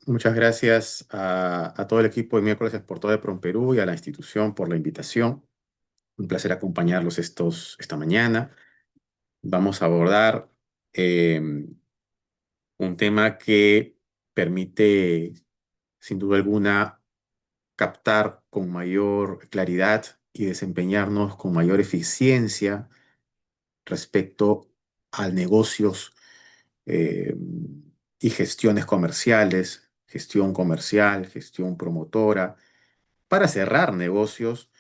Muchas gracias a todo el equipo de Miércoles Exportador de PROMPERÚ y a la institución por la invitación. Un placer acompañarlos esta mañana. Vamos a abordar eh, un tema que permite, sin duda alguna, captar con mayor claridad y desempeñarnos con mayor eficiencia respecto a negocios eh, y gestiones comerciales, gestión comercial, gestión promotora para cerrar negocios,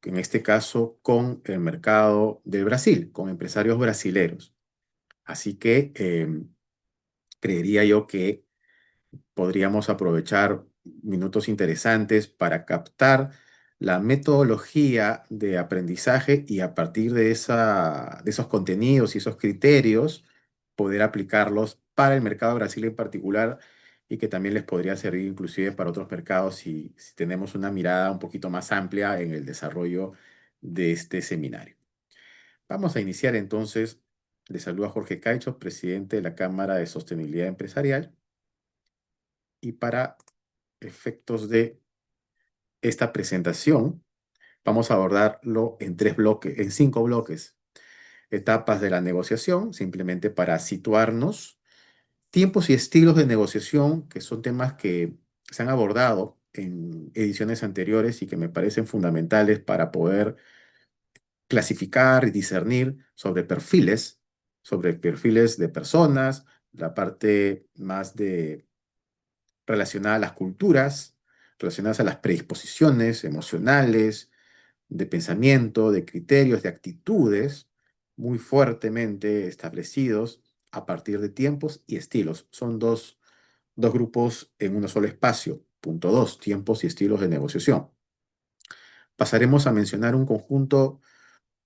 en este caso con el mercado del Brasil, con empresarios brasileros. Así que creería yo que podríamos aprovechar minutos interesantes para captar la metodología de aprendizaje y a partir de esos contenidos y esos criterios poder aplicarlos para el mercado de Brasil en particular y que también les podría servir inclusive para otros mercados si tenemos una mirada un poquito más amplia en el desarrollo de este seminario. Vamos a iniciar entonces. Le saludo a Jorge Caicho, presidente de la Cámara de Sostenibilidad Empresarial, y para efectos de esta presentación, vamos a abordarlo en tres bloques, en cinco bloques. Etapas de la negociación, simplemente para situarnos. Tiempos y estilos de negociación, que son temas que se han abordado en ediciones anteriores y que me parecen fundamentales para poder clasificar y discernir sobre perfiles de personas, la parte más de relacionada a las culturas, relacionadas a las predisposiciones emocionales, de pensamiento, de criterios, de actitudes muy fuertemente establecidos a partir de tiempos y estilos. Son dos grupos en un solo espacio. Punto dos, tiempos y estilos de negociación. Pasaremos a mencionar un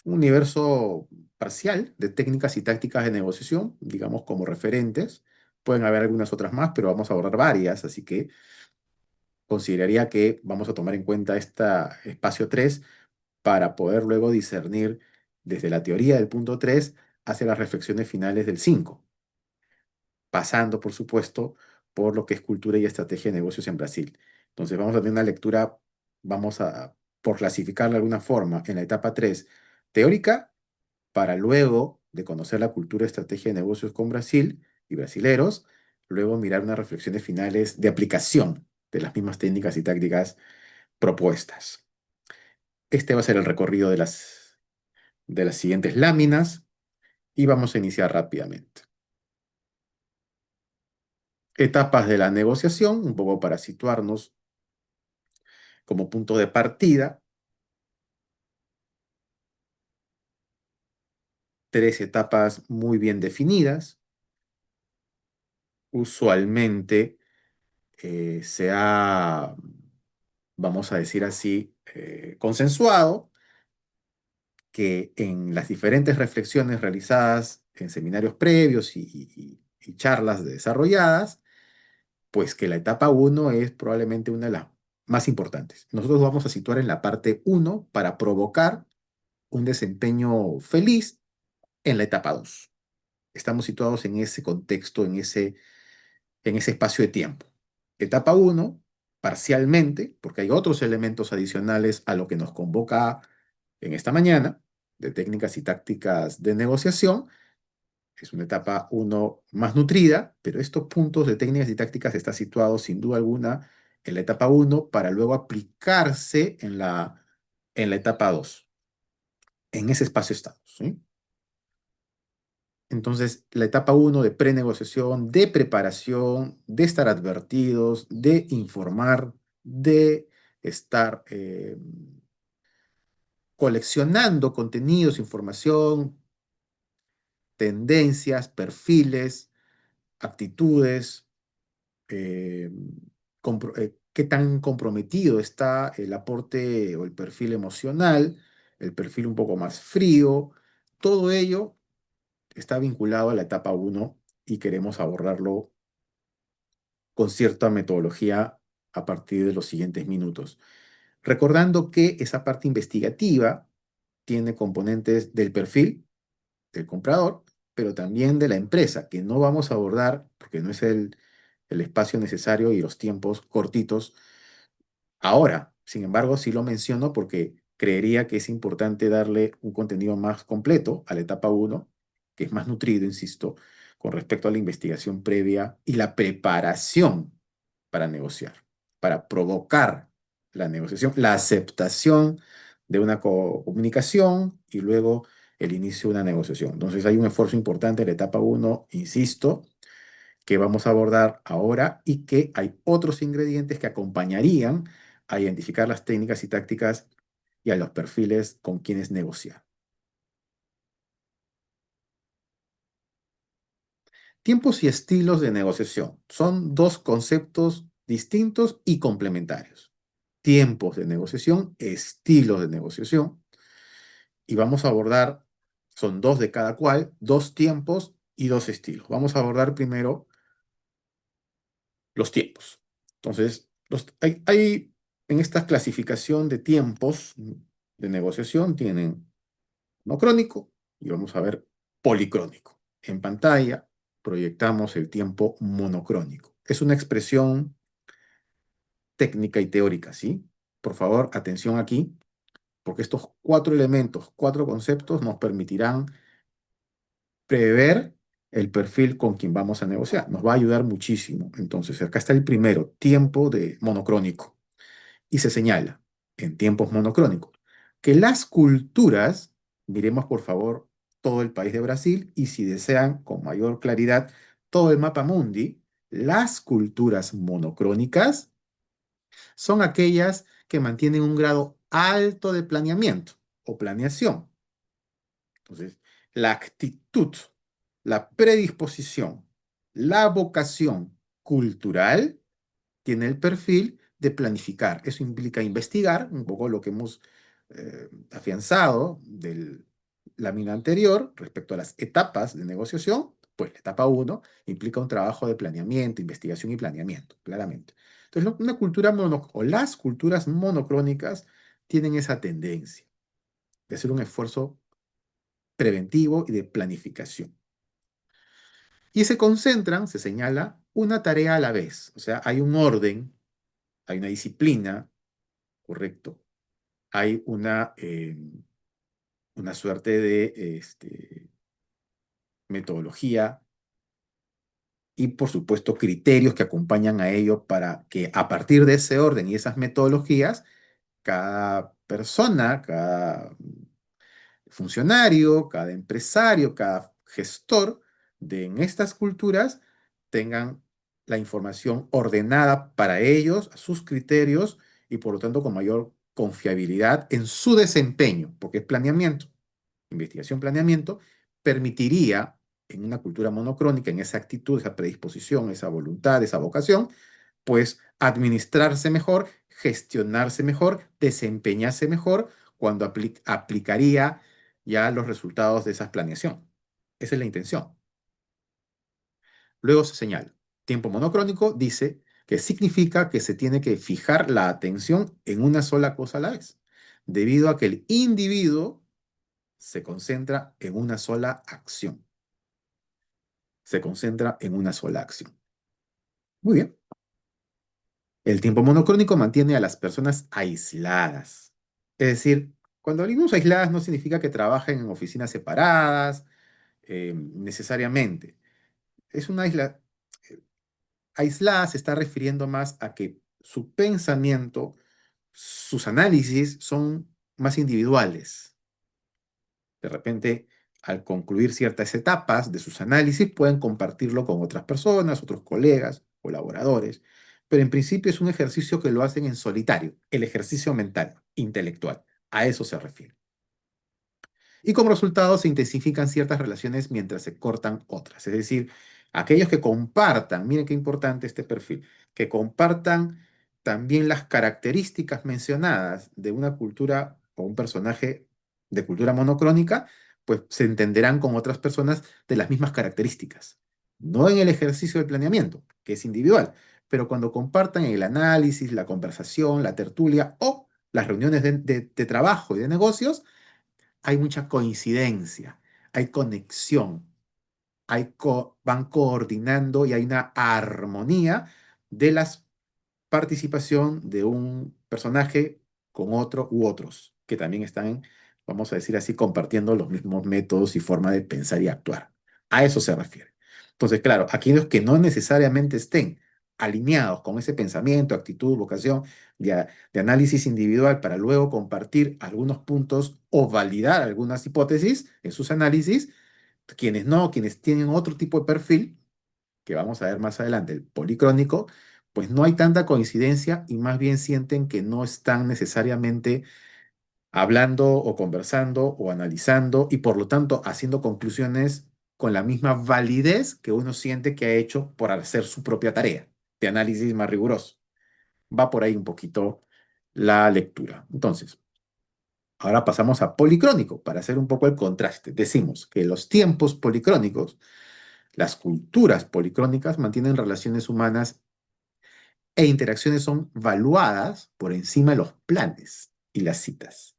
universo parcial de técnicas y tácticas de negociación, digamos como referentes. Pueden haber algunas otras más, pero vamos a abordar varias, así que consideraría que vamos a tomar en cuenta este espacio 3 para poder luego discernir desde la teoría del punto 3 hacia las reflexiones finales del 5, pasando, por supuesto, por lo que es cultura y estrategia de negocios en Brasil. Entonces vamos a tener una lectura, vamos a, por clasificarla de alguna forma, en la etapa 3 teórica, para luego de conocer la cultura y estrategia de negocios con Brasil y brasileros, luego mirar unas reflexiones finales de aplicación de las mismas técnicas y tácticas propuestas. Este va a ser el recorrido de las siguientes láminas y vamos a iniciar rápidamente. Etapas de la negociación, un poco para situarnos como punto de partida. Tres etapas muy bien definidas. Usualmente se ha, vamos a decir así, consensuado que en las diferentes reflexiones realizadas en seminarios previos y charlas desarrolladas, pues que la etapa uno es probablemente una de las más importantes. Nosotros vamos a situar en la parte uno para provocar un desempeño feliz en la etapa 2. Estamos situados en ese contexto, en ese espacio de tiempo. Etapa uno parcialmente, porque hay otros elementos adicionales a lo que nos convoca en esta mañana, de técnicas y tácticas de negociación. Es una etapa uno más nutrida, pero estos puntos de técnicas y tácticas están situados sin duda alguna en la etapa uno para luego aplicarse en la etapa 2. En ese espacio estamos, ¿sí? Entonces, la etapa uno de prenegociación, de preparación, de estar advertidos, de informar, de estar coleccionando contenidos, información, tendencias, perfiles, actitudes, eh, qué tan comprometido está el aporte o el perfil emocional, el perfil un poco más frío. Todo ello está vinculado a la etapa uno y queremos abordarlo con cierta metodología a partir de los siguientes minutos. Recordando que esa parte investigativa tiene componentes del perfil del comprador, pero también de la empresa, que no vamos a abordar porque no es el espacio necesario y los tiempos cortitos ahora. Sin embargo, sí lo menciono porque creería que es importante darle un contenido más completo a la etapa uno, que es más nutrido, insisto, con respecto a la investigación previa y la preparación para negociar, para provocar la negociación, la aceptación de una comunicación y luego el inicio de una negociación. Entonces hay un esfuerzo importante en la etapa uno, insisto, que vamos a abordar ahora y que hay otros ingredientes que acompañarían a identificar las técnicas y tácticas y a los perfiles con quienes negociar. Tiempos y estilos de negociación son dos conceptos distintos y complementarios. Tiempos de negociación, estilos de negociación, y vamos a abordar, son dos de cada cual, dos tiempos y dos estilos. Vamos a abordar primero los tiempos. Entonces, hay en esta clasificación de tiempos de negociación, tienen monocrónico y vamos a ver policrónico. En pantalla proyectamos el tiempo monocrónico. Es una expresión técnica y teórica, ¿sí? Por favor, atención aquí, porque estos cuatro elementos, cuatro conceptos nos permitirán prever el perfil con quien vamos a negociar. Nos va a ayudar muchísimo. Entonces, acá está el primero, tiempo de monocrónico. Y se señala en tiempos monocrónicos que las culturas, miremos por favor todo el país de Brasil y si desean con mayor claridad todo el mapa mundi, las culturas monocrónicas son aquellas que mantienen un grado alto de planeamiento o planeación. Entonces, la actitud, la predisposición, la vocación cultural tiene el perfil de planificar. Eso implica investigar, un poco lo que hemos afianzado del lámina anterior respecto a las etapas de negociación. Pues la etapa uno implica un trabajo de planeamiento, investigación y planeamiento, claramente. Entonces, una cultura o las culturas monocrónicas tienen esa tendencia de hacer un esfuerzo preventivo y de planificación. Y se concentran, se señala, una tarea a la vez. O sea, hay un orden, hay una disciplina, correcto. Hay una suerte de metodología y, por supuesto, criterios que acompañan a ello para que a partir de ese orden y esas metodologías, cada persona, cada funcionario, cada empresario, cada gestor en estas culturas tengan la información ordenada para ellos, a sus criterios y por lo tanto con mayor confiabilidad en su desempeño, porque es planeamiento, investigación, planeamiento, permitiría en una cultura monocrónica, en esa actitud, esa predisposición, esa voluntad, esa vocación, pues administrarse mejor, gestionarse mejor, desempeñarse mejor cuando aplicaría ya los resultados de esa planeación. Esa es la intención. Luego se señala, tiempo monocrónico dice que significa que se tiene que fijar la atención en una sola cosa a la vez, debido a que el individuo se concentra en una sola acción. Se concentra en una sola acción. Muy bien. El tiempo monocrónico mantiene a las personas aisladas. Es decir, cuando hablamos aisladas no significa que trabajen en oficinas separadas, necesariamente. Es una isla aislada, se está refiriendo más a que su pensamiento, sus análisis son más individuales. De repente, al concluir ciertas etapas de sus análisis, pueden compartirlo con otras personas, otros colegas, colaboradores, pero en principio es un ejercicio que lo hacen en solitario, el ejercicio mental, intelectual. A eso se refiere. Y como resultado se intensifican ciertas relaciones mientras se cortan otras. Es decir, aquellos que compartan, miren qué importante este perfil, que compartan también las características mencionadas de una cultura o un personaje de cultura monocrónica, pues se entenderán con otras personas de las mismas características. No en el ejercicio del planeamiento, que es individual, pero cuando compartan el análisis, la conversación, la tertulia o las reuniones de trabajo y de negocios, hay mucha coincidencia, hay conexión, van coordinando y hay una armonía de la participación de un personaje con otro u otros, que también están, vamos a decir así, compartiendo los mismos métodos y forma de pensar y actuar. A eso se refiere. Entonces, claro, aquellos que no necesariamente estén alineados con ese pensamiento, actitud, vocación de análisis individual para luego compartir algunos puntos o validar algunas hipótesis en sus análisis, quienes no, quienes tienen otro tipo de perfil, que vamos a ver más adelante, el policrónico, pues no hay tanta coincidencia y más bien sienten que no están necesariamente hablando o conversando o analizando y por lo tanto haciendo conclusiones con la misma validez que uno siente que ha hecho por hacer su propia tarea de análisis más riguroso. Va por ahí un poquito la lectura. Entonces, ahora pasamos a policrónico para hacer un poco el contraste. Decimos que los tiempos policrónicos, las culturas policrónicas mantienen relaciones humanas e interacciones son valuadas por encima de los planes y las citas.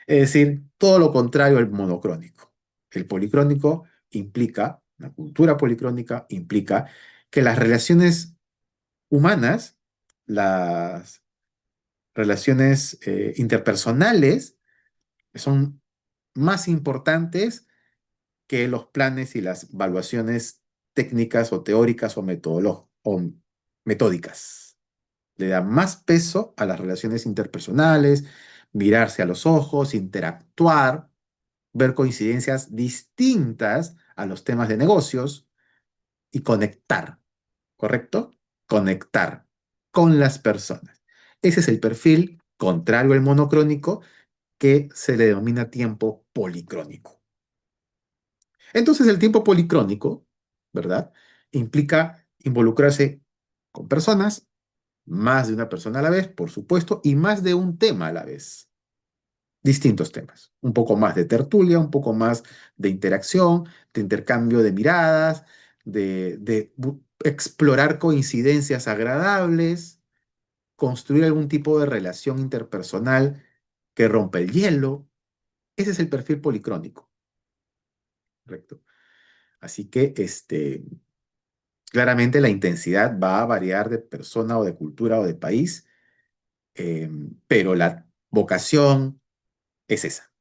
Es decir, todo lo contrario al monocrónico. El policrónico implica, la cultura policrónica implica que las relaciones humanas, las relaciones interpersonales, son más importantes que los planes y las evaluaciones técnicas o teóricas o metódicas. Le da más peso a las relaciones interpersonales, mirarse a los ojos, interactuar, ver coincidencias distintas a los temas de negocios y conectar, ¿correcto? Conectar con las personas. Ese es el perfil contrario al monocrónico que se le denomina tiempo policrónico. Entonces el tiempo policrónico, ¿verdad? Implica involucrarse con personas, más de una persona a la vez, por supuesto, y más de un tema a la vez. Distintos temas. Un poco más de tertulia, un poco más de interacción, de intercambio de miradas, de explorar coincidencias agradables, construir algún tipo de relación interpersonal que rompa el hielo. Ese es el perfil policrónico, ¿correcto? Así que claramente la intensidad va a variar de persona o de cultura o de país, pero la vocación es esa,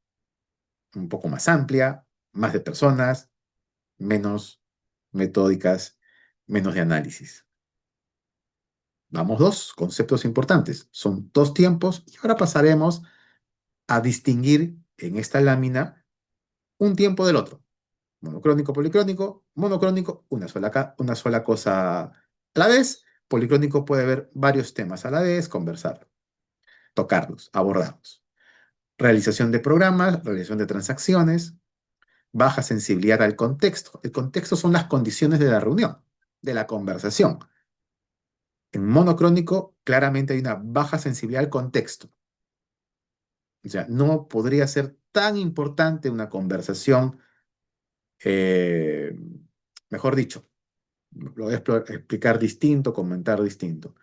un poco más amplia, más de personas, menos metódicas, menos de análisis. Vamos, dos conceptos importantes. Son dos tiempos y ahora pasaremos a distinguir en esta lámina un tiempo del otro. Monocrónico, policrónico, monocrónico, una sola cosa a la vez. Policrónico puede ver varios temas a la vez, conversar, tocarlos, abordarlos. Realización de programas, realización de transacciones, baja sensibilidad al contexto. El contexto son las condiciones de la reunión, de la conversación. En monocrónico, claramente hay una baja sensibilidad al contexto. O sea, no podría ser tan importante una conversación, eh, mejor dicho, lo voy a explicar distinto, comentar distinto.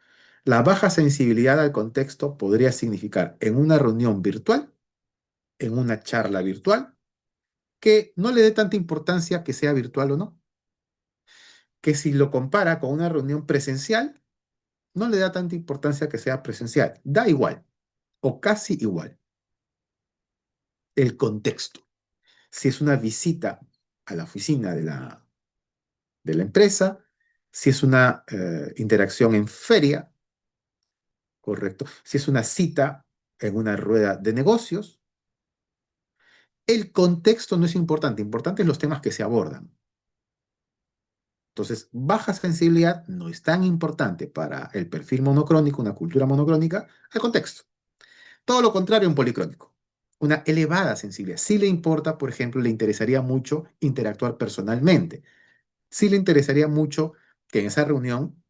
La baja sensibilidad al contexto podría significar en una reunión virtual, en una charla virtual, que no le dé tanta importancia que sea virtual o no, que si lo compara con una reunión presencial, no le da tanta importancia que sea presencial. Da igual, o casi igual, el contexto. Si es una visita a la oficina de la empresa, si es una interacción en feria, correcto, si es una cita en una rueda de negocios, el contexto no es importante, importante es los temas que se abordan. Entonces, baja sensibilidad no es tan importante para el perfil monocrónico, una cultura monocrónica, el contexto. Todo lo contrario un policrónico. Una elevada sensibilidad. Sí le importa, por ejemplo, le interesaría mucho interactuar personalmente. Sí le interesaría mucho que en esa reunión,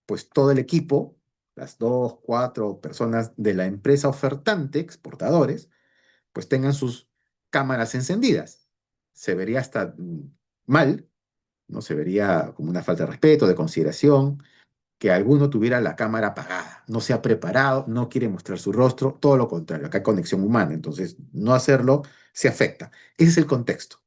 pues todo el equipo, las dos, cuatro personas de la empresa ofertante, exportadores, pues tengan sus cámaras encendidas. Se vería hasta mal, ¿no? Se vería como una falta de respeto, de consideración, que alguno tuviera la cámara apagada, no se ha preparado, no quiere mostrar su rostro, todo lo contrario, acá hay conexión humana, entonces no hacerlo se afecta. Ese es el contexto.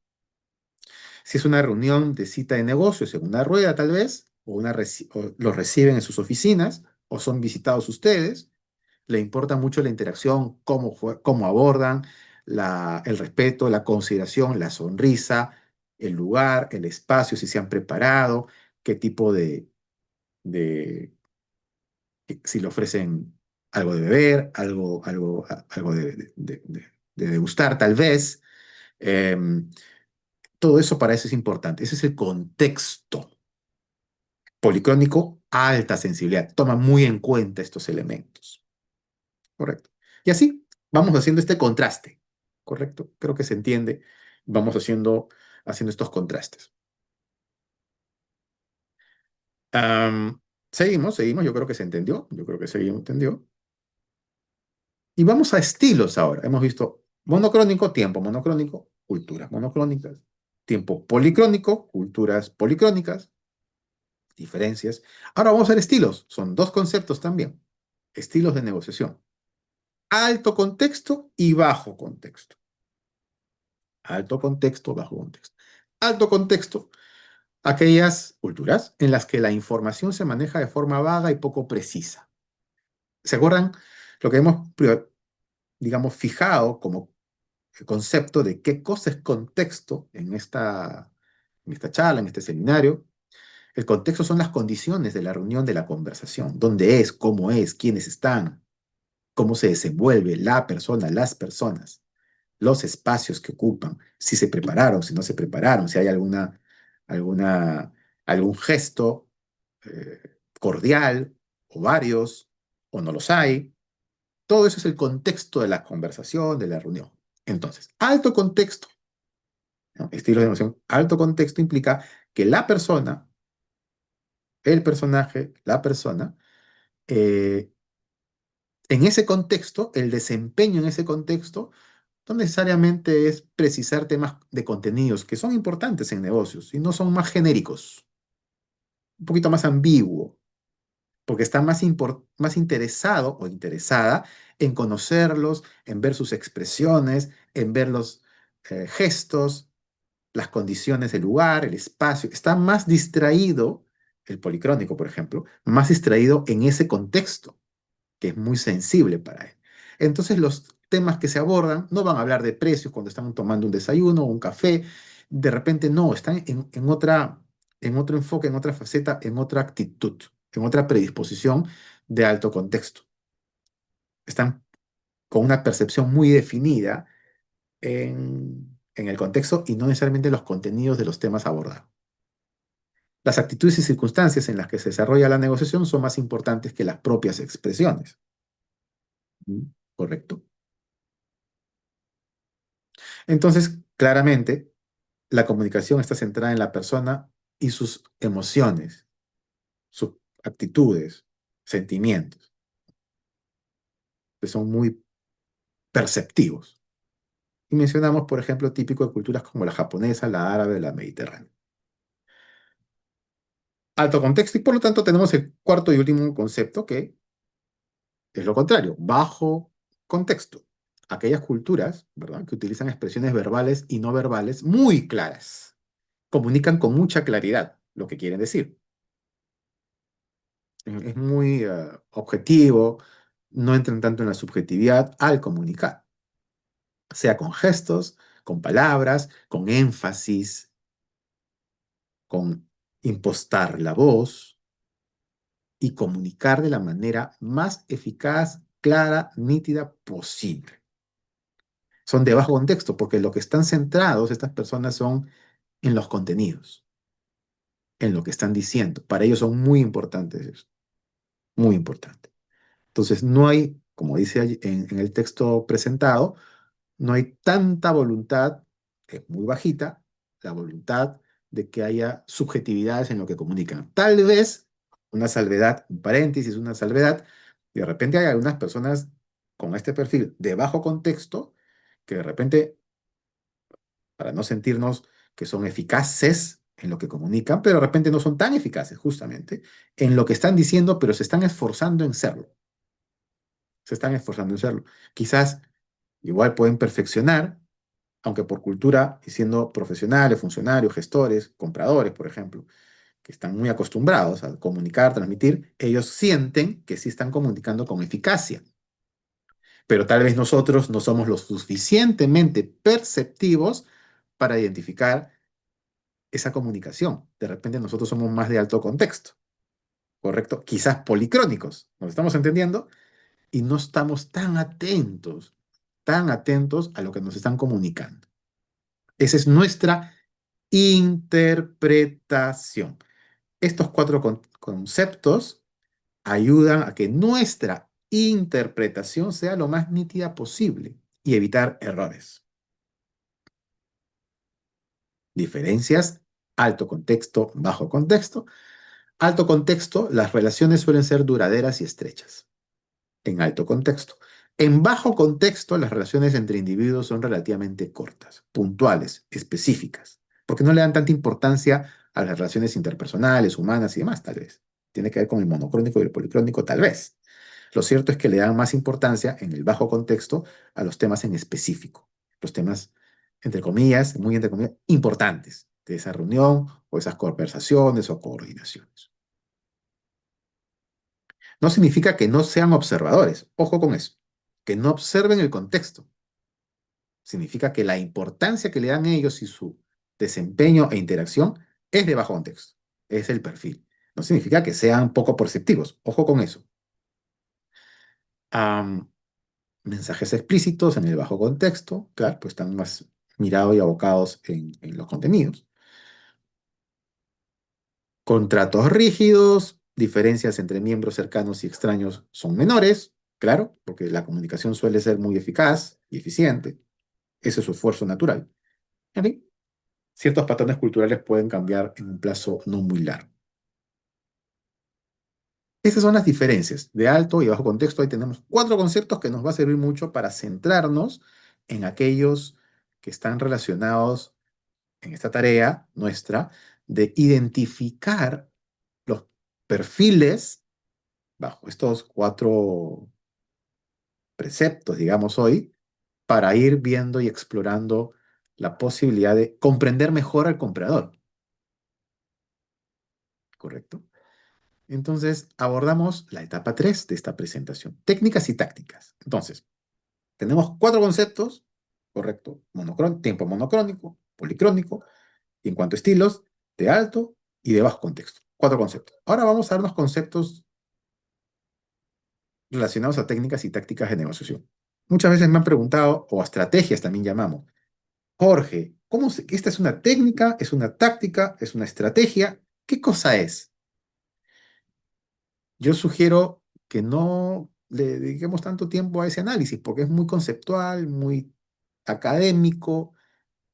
Si es una reunión de cita de negocios en una rueda, tal vez, o los reciben en sus oficinas, o son visitados ustedes, le importa mucho la interacción, cómo abordan, el respeto, la consideración, la sonrisa, el lugar, el espacio, si se han preparado, qué tipo de si le ofrecen algo de beber, algo de degustar, tal vez. Em, Todo eso para eso es importante. Ese es el contexto. Policrónico, alta sensibilidad. Toma muy en cuenta estos elementos. Correcto. Y así vamos haciendo este contraste. Correcto. Creo que se entiende. Vamos haciendo estos contrastes. Am, seguimos. Yo creo que se entendió. Yo creo que se entendió. Y vamos a estilos ahora. Hemos visto monocrónico, tiempo monocrónico, culturas monocrónicas. Tiempo policrónico, culturas policrónicas, diferencias. Ahora vamos a ver estilos. Son dos conceptos también. Estilos de negociación. Alto contexto y bajo contexto. Alto contexto, bajo contexto. Alto contexto, aquellas culturas en las que la información se maneja de forma vaga y poco precisa. ¿Se acuerdan lo que hemos, digamos, fijado como el concepto de qué cosa es contexto en esta charla, en este seminario? El contexto son las condiciones de la reunión, de la conversación, dónde es, cómo es, quiénes están, cómo se desenvuelve la persona, las personas, los espacios que ocupan, si se prepararon, si no se prepararon, si hay alguna, algún gesto cordial o varios, o no los hay. Todo eso es el contexto de la conversación, de la reunión. Entonces, alto contexto, ¿no? Estilo de emoción, alto contexto implica que la persona, el personaje, la persona, eh, en ese contexto, el desempeño en ese contexto, no necesariamente es precisar temas de contenidos que son importantes en negocios y no son más genéricos, un poquito más ambiguo, porque está más interesado o interesada en conocerlos, en ver sus expresiones, en ver los gestos, las condiciones del lugar, el espacio. Está más distraído, el policrónico, por ejemplo, más distraído en ese contexto que es muy sensible para él. Entonces los temas que se abordan no van a hablar de precios cuando están tomando un desayuno o un café, de repente no, están en otro enfoque, en otra faceta, en otra actitud, en otra predisposición de alto contexto. Están con una percepción muy definida en el contexto y no necesariamente los contenidos de los temas abordados. Las actitudes y circunstancias en las que se desarrolla la negociación son más importantes que las propias expresiones. ¿Correcto? Entonces, claramente, la comunicación está centrada en la persona y sus emociones, sus actitudes, sentimientos, que son muy perceptivos. Y mencionamos, por ejemplo, típico de culturas como la japonesa, la árabe, la mediterránea. Alto contexto, y por lo tanto tenemos el cuarto y último concepto, que es lo contrario, bajo contexto. Aquellas culturas, ¿verdad?, que utilizan expresiones verbales y no verbales muy claras. Comunican con mucha claridad lo que quieren decir. Es muy objetivo, no entran tanto en la subjetividad al comunicar, sea con gestos, con palabras, con énfasis, con impostar la voz y comunicar de la manera más eficaz, clara, nítida posible. Son de bajo contexto porque lo que están centrados estas personas son en los contenidos, en lo que están diciendo. Para ellos son muy importantes eso, muy importante. Entonces no hay, como dice en el texto presentado, no hay tanta voluntad, es muy bajita, la voluntad de que haya subjetividades en lo que comunican. Tal vez, una salvedad, un paréntesis, una salvedad, de repente hay algunas personas con este perfil de bajo contexto que de repente, para no sentirnos que son eficaces en lo que comunican, pero de repente no son tan eficaces justamente en lo que están diciendo, pero se están esforzando en serlo. Se están esforzando en serlo. Quizás igual pueden perfeccionar, aunque por cultura y siendo profesionales, funcionarios, gestores, compradores, por ejemplo, que están muy acostumbrados a comunicar, transmitir, ellos sienten que sí están comunicando con eficacia. Pero tal vez nosotros no somos lo suficientemente perceptivos para identificar esa comunicación. De repente nosotros somos más de alto contexto, ¿correcto? Quizás policrónicos, ¿nos estamos entendiendo? Y no estamos tan atentos a lo que nos están comunicando. Esa es nuestra interpretación. Estos cuatro conceptos ayudan a que nuestra interpretación sea lo más nítida posible y evitar errores. Diferencias: alto contexto, bajo contexto. Alto contexto, las relaciones suelen ser duraderas y estrechas. En alto contexto. En bajo contexto, las relaciones entre individuos son relativamente cortas, puntuales, específicas, porque no le dan tanta importancia a las relaciones interpersonales, humanas y demás, tal vez. Tiene que ver con el monocrónico y el policrónico, tal vez. Lo cierto es que le dan más importancia en el bajo contexto a los temas en específico, los temas, entre comillas, muy entre comillas, importantes de esa reunión o esas conversaciones o coordinaciones. No significa que no sean observadores, ojo con eso, que no observen el contexto. Significa que la importancia que le dan ellos y su desempeño e interacción es de bajo contexto, es el perfil. No significa que sean poco perceptivos, ojo con eso. Am, Mensajes explícitos en el bajo contexto, claro, pues están más mirados y abocados en los contenidos. Contratos rígidos, diferencias entre miembros cercanos y extraños son menores, claro, porque la comunicación suele ser muy eficaz y eficiente. Ese es su esfuerzo natural. En fin, ciertos patrones culturales pueden cambiar en un plazo no muy largo. Esas son las diferencias de alto y bajo contexto. Ahí tenemos cuatro conceptos que nos va a servir mucho para centrarnos en aquellos que están relacionados en esta tarea nuestra de identificar los perfiles bajo estos cuatro preceptos, digamos hoy, para ir viendo y explorando la posibilidad de comprender mejor al comprador, ¿correcto? Entonces, abordamos la etapa 3 de esta presentación, técnicas y tácticas. Entonces, tenemos cuatro conceptos, ¿correcto? Tiempo monocrónico, policrónico, y en cuanto a estilos, de alto y de bajo contexto. Cuatro conceptos. Ahora vamos a ver unos conceptos relacionados a técnicas y tácticas de negociación. Muchas veces me han preguntado, o a estrategias también llamamos, Jorge, ¿esta es una técnica, es una táctica, es una estrategia? ¿Qué cosa es? Yo sugiero que no le dediquemos tanto tiempo a ese análisis porque es muy conceptual, muy académico,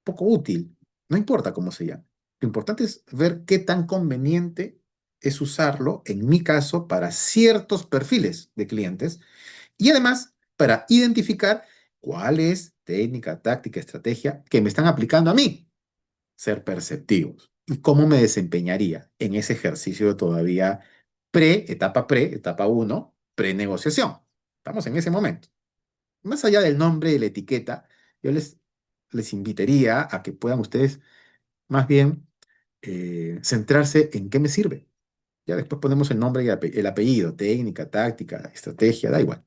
poco útil. No importa cómo se llame. Lo importante es ver qué tan conveniente es usarlo, en mi caso, para ciertos perfiles de clientes y además para identificar cuál es técnica, táctica, estrategia que me están aplicando a mí, ser perceptivos. ¿Y cómo me desempeñaría en ese ejercicio todavía etapa 1, pre-negociación? Estamos en ese momento. Más allá del nombre y la etiqueta, yo les invitaría a que puedan ustedes más bien centrarse en qué me sirve. Ya después ponemos el nombre y el apellido, técnica, táctica, estrategia, da igual.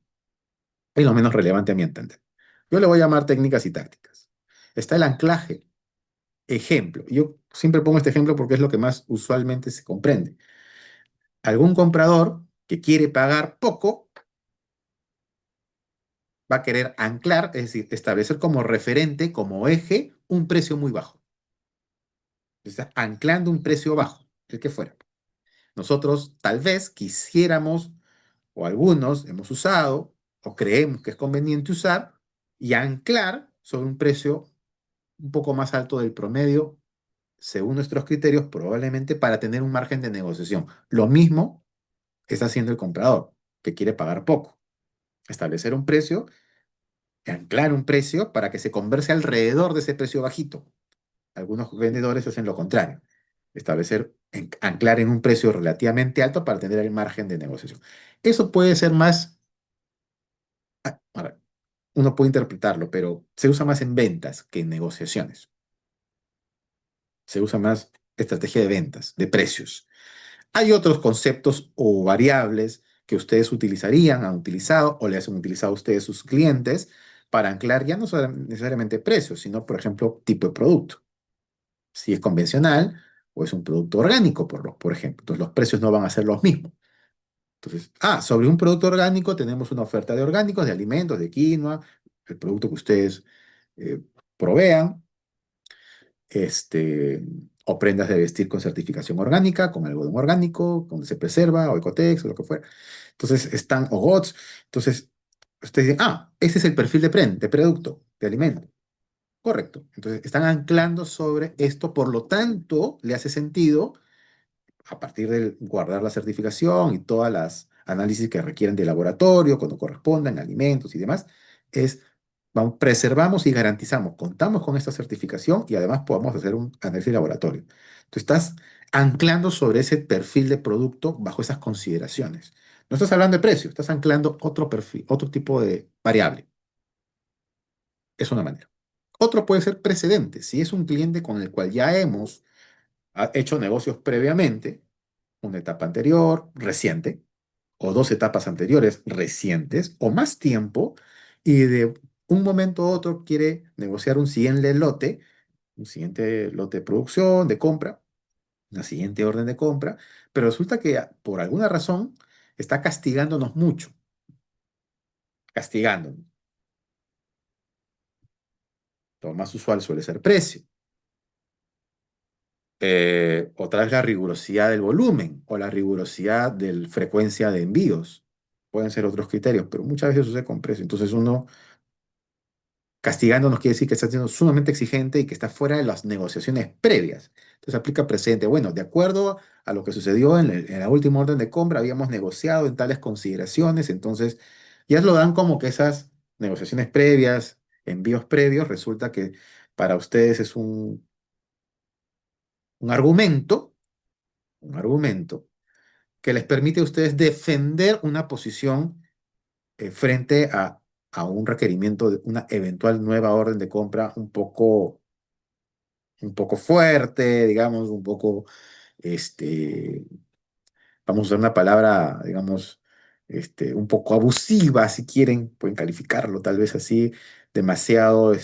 Es lo menos relevante a mi entender. Yo le voy a llamar técnicas y tácticas. Está el anclaje. Ejemplo, yo siempre pongo este ejemplo porque es lo que más usualmente se comprende. Algún comprador que quiere pagar poco va a querer anclar, es decir, establecer como referente, como eje, un precio muy bajo. Está anclando un precio bajo, el que fuera. Nosotros tal vez quisiéramos, o algunos hemos usado, o creemos que es conveniente usar, y anclar sobre un precio un poco más alto del promedio, según nuestros criterios, probablemente para tener un margen de negociación. Lo mismo está haciendo el comprador, que quiere pagar poco. Establecer un precio, anclar un precio para que se converse alrededor de ese precio bajito. Algunos vendedores hacen lo contrario. Anclar en un precio relativamente alto para tener el margen de negociación. Eso puede ser más, a ver, uno puede interpretarlo, pero se usa más en ventas que en negociaciones. Se usa más estrategia de ventas, de precios. Hay otros conceptos o variables que ustedes utilizarían, han utilizado o les han utilizado a ustedes sus clientes para anclar ya no necesariamente precios, sino, por ejemplo, tipo de producto. Si es convencional o es un producto orgánico, por ejemplo. Entonces, los precios no van a ser los mismos. Entonces, sobre un producto orgánico tenemos una oferta de orgánicos, de alimentos, de quinoa, el producto que ustedes eh, provean, este, o prendas de vestir con certificación orgánica, con algodón orgánico, donde se preserva, o Ecotex, o lo que fuera. Entonces, están, o GOTS. Entonces, ustedes dicen, ese es el perfil de producto, de alimento. Correcto. Entonces, están anclando sobre esto, por lo tanto, le hace sentido a partir de guardar la certificación y todas las análisis que requieren de laboratorio, cuando correspondan, alimentos y demás, es, vamos, preservamos y garantizamos, contamos con esta certificación y además podemos hacer un análisis de laboratorio. Tú estás anclando sobre ese perfil de producto bajo esas consideraciones. No estás hablando de precio, estás anclando otro perfil, otro tipo de variable. Es una manera. Otro puede ser precedente. Si es un cliente con el cual ya hemos hecho negocios previamente, una etapa anterior, reciente, o dos etapas anteriores, recientes, o más tiempo, y de un momento a otro quiere negociar un siguiente lote de producción, de compra, una siguiente orden de compra, pero resulta que por alguna razón está castigándonos mucho, castigándonos. Lo más usual suele ser precio. Otra vez la rigurosidad del volumen o la rigurosidad de la frecuencia de envíos. Pueden ser otros criterios, pero muchas veces sucede con precio. Entonces uno castigando nos quiere decir que está siendo sumamente exigente y que está fuera de las negociaciones previas. Entonces aplica presente. Bueno, de acuerdo a lo que sucedió en la última orden de compra, habíamos negociado en tales consideraciones. Entonces ya lo dan como que esas negociaciones previas, envíos previos, resulta que para ustedes es un argumento, un argumento que les permite a ustedes defender una posición frente a un requerimiento de una eventual nueva orden de compra un poco fuerte, digamos, un poco, este, vamos a usar una palabra, digamos, un poco abusiva, si quieren, pueden calificarlo tal vez así, demasiado,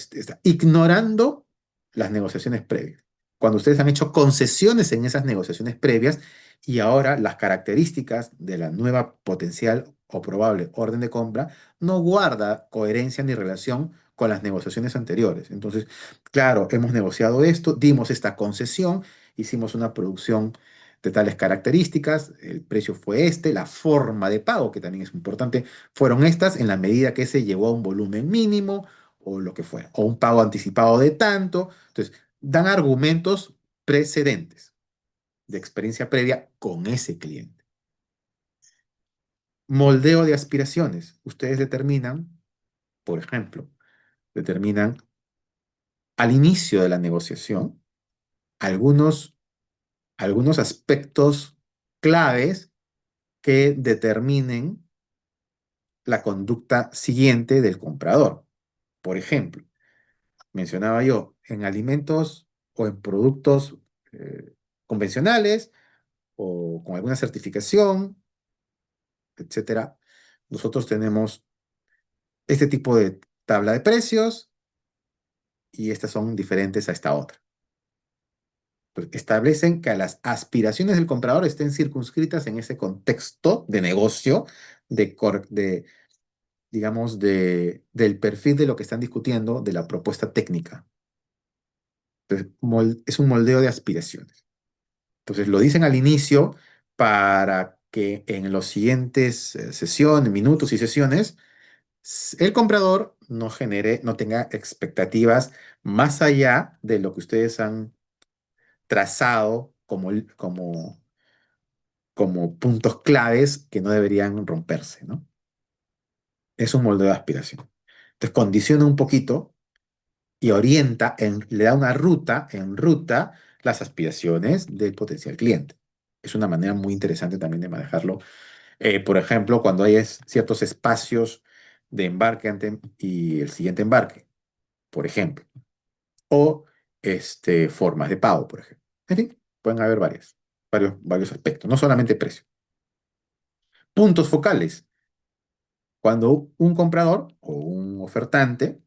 ignorando las negociaciones previas. Cuando ustedes han hecho concesiones en esas negociaciones previas y ahora las características de la nueva potencial o probable orden de compra no guarda coherencia ni relación con las negociaciones anteriores. Entonces, claro, hemos negociado esto, dimos esta concesión, hicimos una producción de tales características, el precio fue la forma de pago, que también es importante, fueron estas en la medida que se llevó a un volumen mínimo o lo que fuera, o un pago anticipado de tanto. Entonces, dan argumentos precedentes de experiencia previa con ese cliente. Moldeo de aspiraciones. Ustedes determinan, por ejemplo, determinan al inicio de la negociación algunos, algunos aspectos claves que determinen la conducta siguiente del comprador. Por ejemplo, mencionaba yo, en alimentos o en productos convencionales o con alguna certificación, etcétera, nosotros tenemos este tipo de tabla de precios y estas son diferentes a esta otra. Pues establecen que las aspiraciones del comprador estén circunscritas en ese contexto de negocio, de digamos, del perfil de lo que están discutiendo, de la propuesta técnica. Entonces, es un moldeo de aspiraciones. Entonces, lo dicen al inicio para que en los siguientes sesiones, minutos y sesiones, el comprador no genere, no tenga expectativas más allá de lo que ustedes han trazado como puntos claves que no deberían romperse, ¿no? Es un moldeo de aspiración. Entonces, condiciona un poquito y orienta, le da una ruta, en ruta, las aspiraciones del potencial cliente. Es una manera muy interesante también de manejarlo. Por ejemplo, cuando hay ciertos espacios de embarque y el siguiente embarque, por ejemplo. O formas de pago, por ejemplo. En fin, pueden haber varios aspectos, no solamente precio. Puntos focales. Cuando un comprador o un ofertante,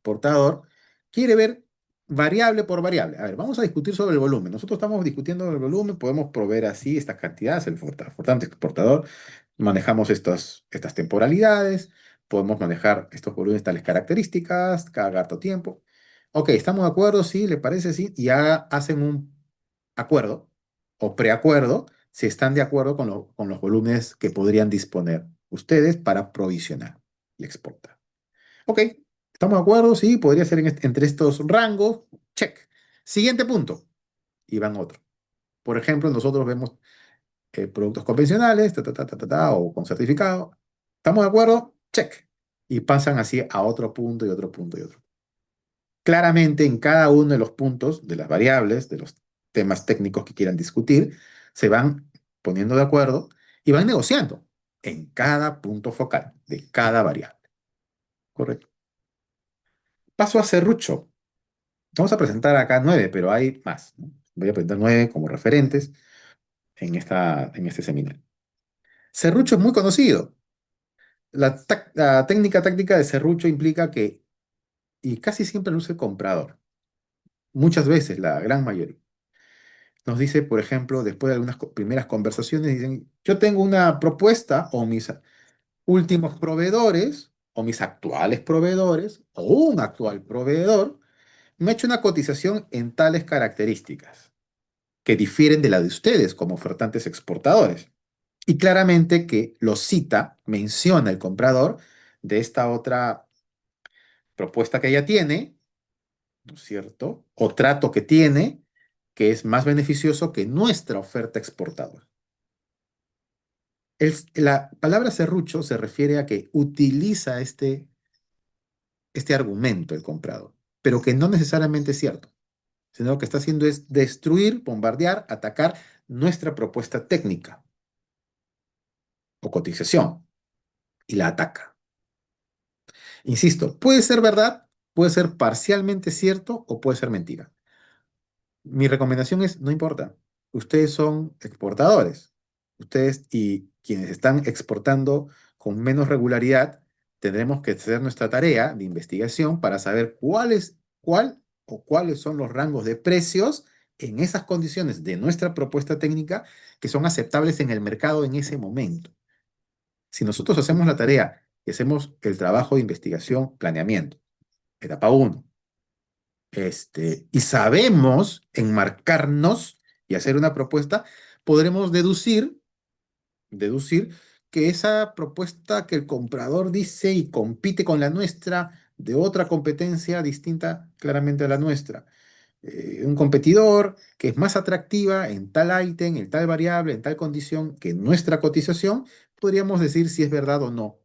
portador, quiere ver variable por variable. A ver, vamos a discutir sobre el volumen. Nosotros estamos discutiendo el volumen, podemos proveer así estas cantidades, el ofertante exportador, manejamos estas temporalidades, podemos manejar estos volúmenes, tales características, cada gasto tiempo. Ok, ¿estamos de acuerdo? Sí, ¿le parece? Sí. Y hacen un acuerdo o preacuerdo si están de acuerdo con los volúmenes que podrían disponer ustedes para provisionar y exportar. Ok, ¿estamos de acuerdo? Sí, podría ser entre estos rangos. Check. Siguiente punto. Y van otro. Por ejemplo, nosotros vemos productos convencionales, o con certificado. ¿Estamos de acuerdo? Check. Y pasan así a otro punto y otro punto y otro. Claramente, en cada uno de los puntos, de las variables, de los temas técnicos que quieran discutir, se van poniendo de acuerdo y van negociando en cada punto focal de cada variable. Correcto. Paso a serrucho. Vamos a presentar acá 9, pero hay más, ¿no? Voy a presentar 9 como referentes en este seminario. Serrucho es muy conocido. La técnica táctica de serrucho implica que, y casi siempre lo usa el comprador, muchas veces, la gran mayoría, nos dice, por ejemplo, después de algunas primeras conversaciones, dicen, yo tengo una propuesta o mis últimos proveedores, o mis actuales proveedores, o un actual proveedor, me ha hecho una cotización en tales características, que difieren de la de ustedes como ofertantes exportadores. Y claramente que lo cita, menciona el comprador de esta otra propuesta que ella tiene, ¿no es cierto? O trato que tiene, que es más beneficioso que nuestra oferta exportadora. La palabra serrucho se refiere a que utiliza este argumento el comprador, pero que no necesariamente es cierto, sino lo que está haciendo es destruir, bombardear, atacar nuestra propuesta técnica o cotización y la ataca. Insisto, puede ser verdad, puede ser parcialmente cierto o puede ser mentira. Mi recomendación es, no importa, ustedes son exportadores. Ustedes y quienes están exportando con menos regularidad, tendremos que hacer nuestra tarea de investigación para saber cuál o cuáles son los rangos de precios en esas condiciones de nuestra propuesta técnica que son aceptables en el mercado en ese momento. Si nosotros hacemos la tarea y hacemos el trabajo de investigación, planeamiento, etapa uno, y sabemos enmarcarnos y hacer una propuesta, podremos deducir que esa propuesta que el comprador dice y compite con la nuestra de otra competencia distinta claramente a la nuestra. Un competidor que es más atractiva en tal ítem, en tal variable, en tal condición que nuestra cotización, podríamos decir si es verdad o no.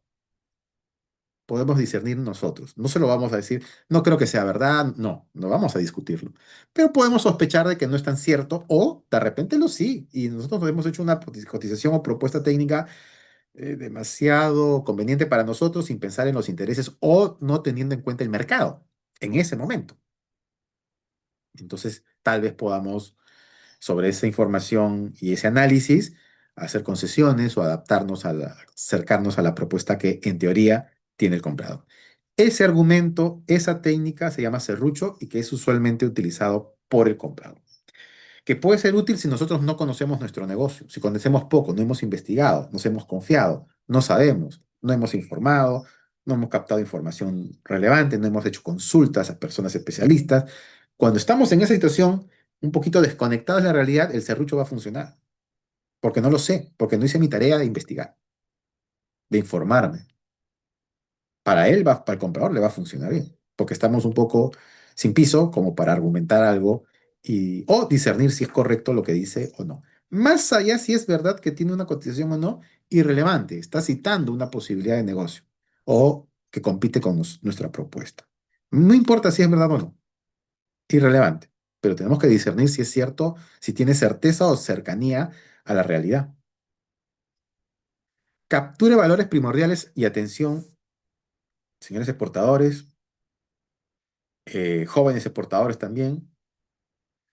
Podemos discernir nosotros. No se lo vamos a decir, no creo que sea verdad, no vamos a discutirlo. Pero podemos sospechar de que no es tan cierto o de repente lo sí. Y nosotros hemos hecho una cotización o propuesta técnica demasiado conveniente para nosotros sin pensar en los intereses o no teniendo en cuenta el mercado en ese momento. Entonces, tal vez podamos sobre esa información y ese análisis, hacer concesiones o adaptarnos acercarnos a la propuesta que en teoría tiene el comprador. Ese argumento, esa técnica se llama serrucho y que es usualmente utilizado por el comprador. Que puede ser útil si nosotros no conocemos nuestro negocio, si conocemos poco, no hemos investigado, nos hemos confiado, no sabemos, no hemos informado, no hemos captado información relevante, no hemos hecho consultas a personas especialistas. Cuando estamos en esa situación, un poquito desconectados de la realidad, el serrucho va a funcionar, porque no lo sé, porque no hice mi tarea de investigar, de informarme. Para el comprador le va a funcionar bien, porque estamos un poco sin piso como para argumentar algo o discernir si es correcto lo que dice o no. Más allá si es verdad que tiene una cotización o no, irrelevante, está citando una posibilidad de negocio o que compite con nuestra propuesta. No importa si es verdad o no, irrelevante, pero tenemos que discernir si es cierto, si tiene certeza o cercanía a la realidad. Capture valores primordiales y atención. señores exportadores, jóvenes exportadores también,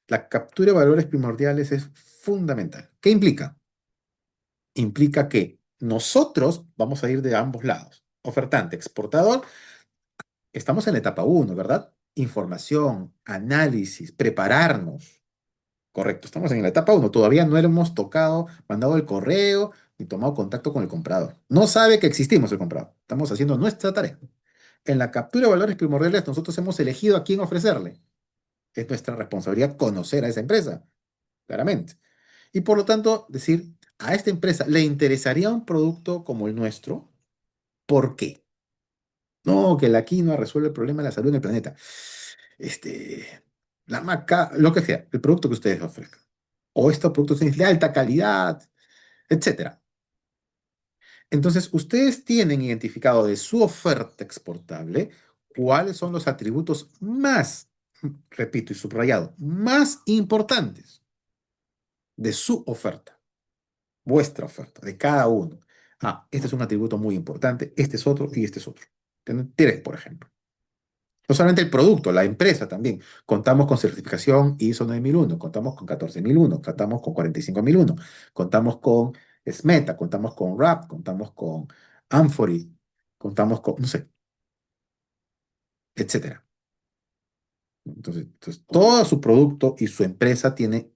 la captura de valores primordiales es fundamental. ¿Qué implica? Implica que nosotros vamos a ir de ambos lados. Ofertante, exportador, estamos en la etapa uno, ¿verdad? Información, análisis, prepararnos. Correcto, estamos en la etapa uno. Todavía no le hemos tocado, mandado el correo ni tomado contacto con el comprador. No sabe que existimos el comprador. Estamos haciendo nuestra tarea. En la captura de valores primordiales, nosotros hemos elegido a quién ofrecerle. Es nuestra responsabilidad conocer a esa empresa, claramente. Y por lo tanto, decir, a esta empresa le interesaría un producto como el nuestro. ¿Por qué? No, que la quinoa resuelve el problema de la salud en el planeta. Este, la maca, lo que sea, el producto que ustedes ofrezcan. O estos productos tienen de alta calidad, etcétera. Entonces, ustedes tienen identificado de su oferta exportable cuáles son los atributos más, repito y subrayado, más importantes de su oferta, vuestra oferta, de cada uno. Ah, este es un atributo muy importante, este es otro y este es otro. Tienen tres, por ejemplo. No solamente el producto, la empresa también. Contamos con certificación ISO 9001, contamos con 14001, contamos con 45001, contamos con SMETA, contamos con RAP, contamos con Amfori, contamos con, no sé, etcétera. Entonces, todo su producto y su empresa tiene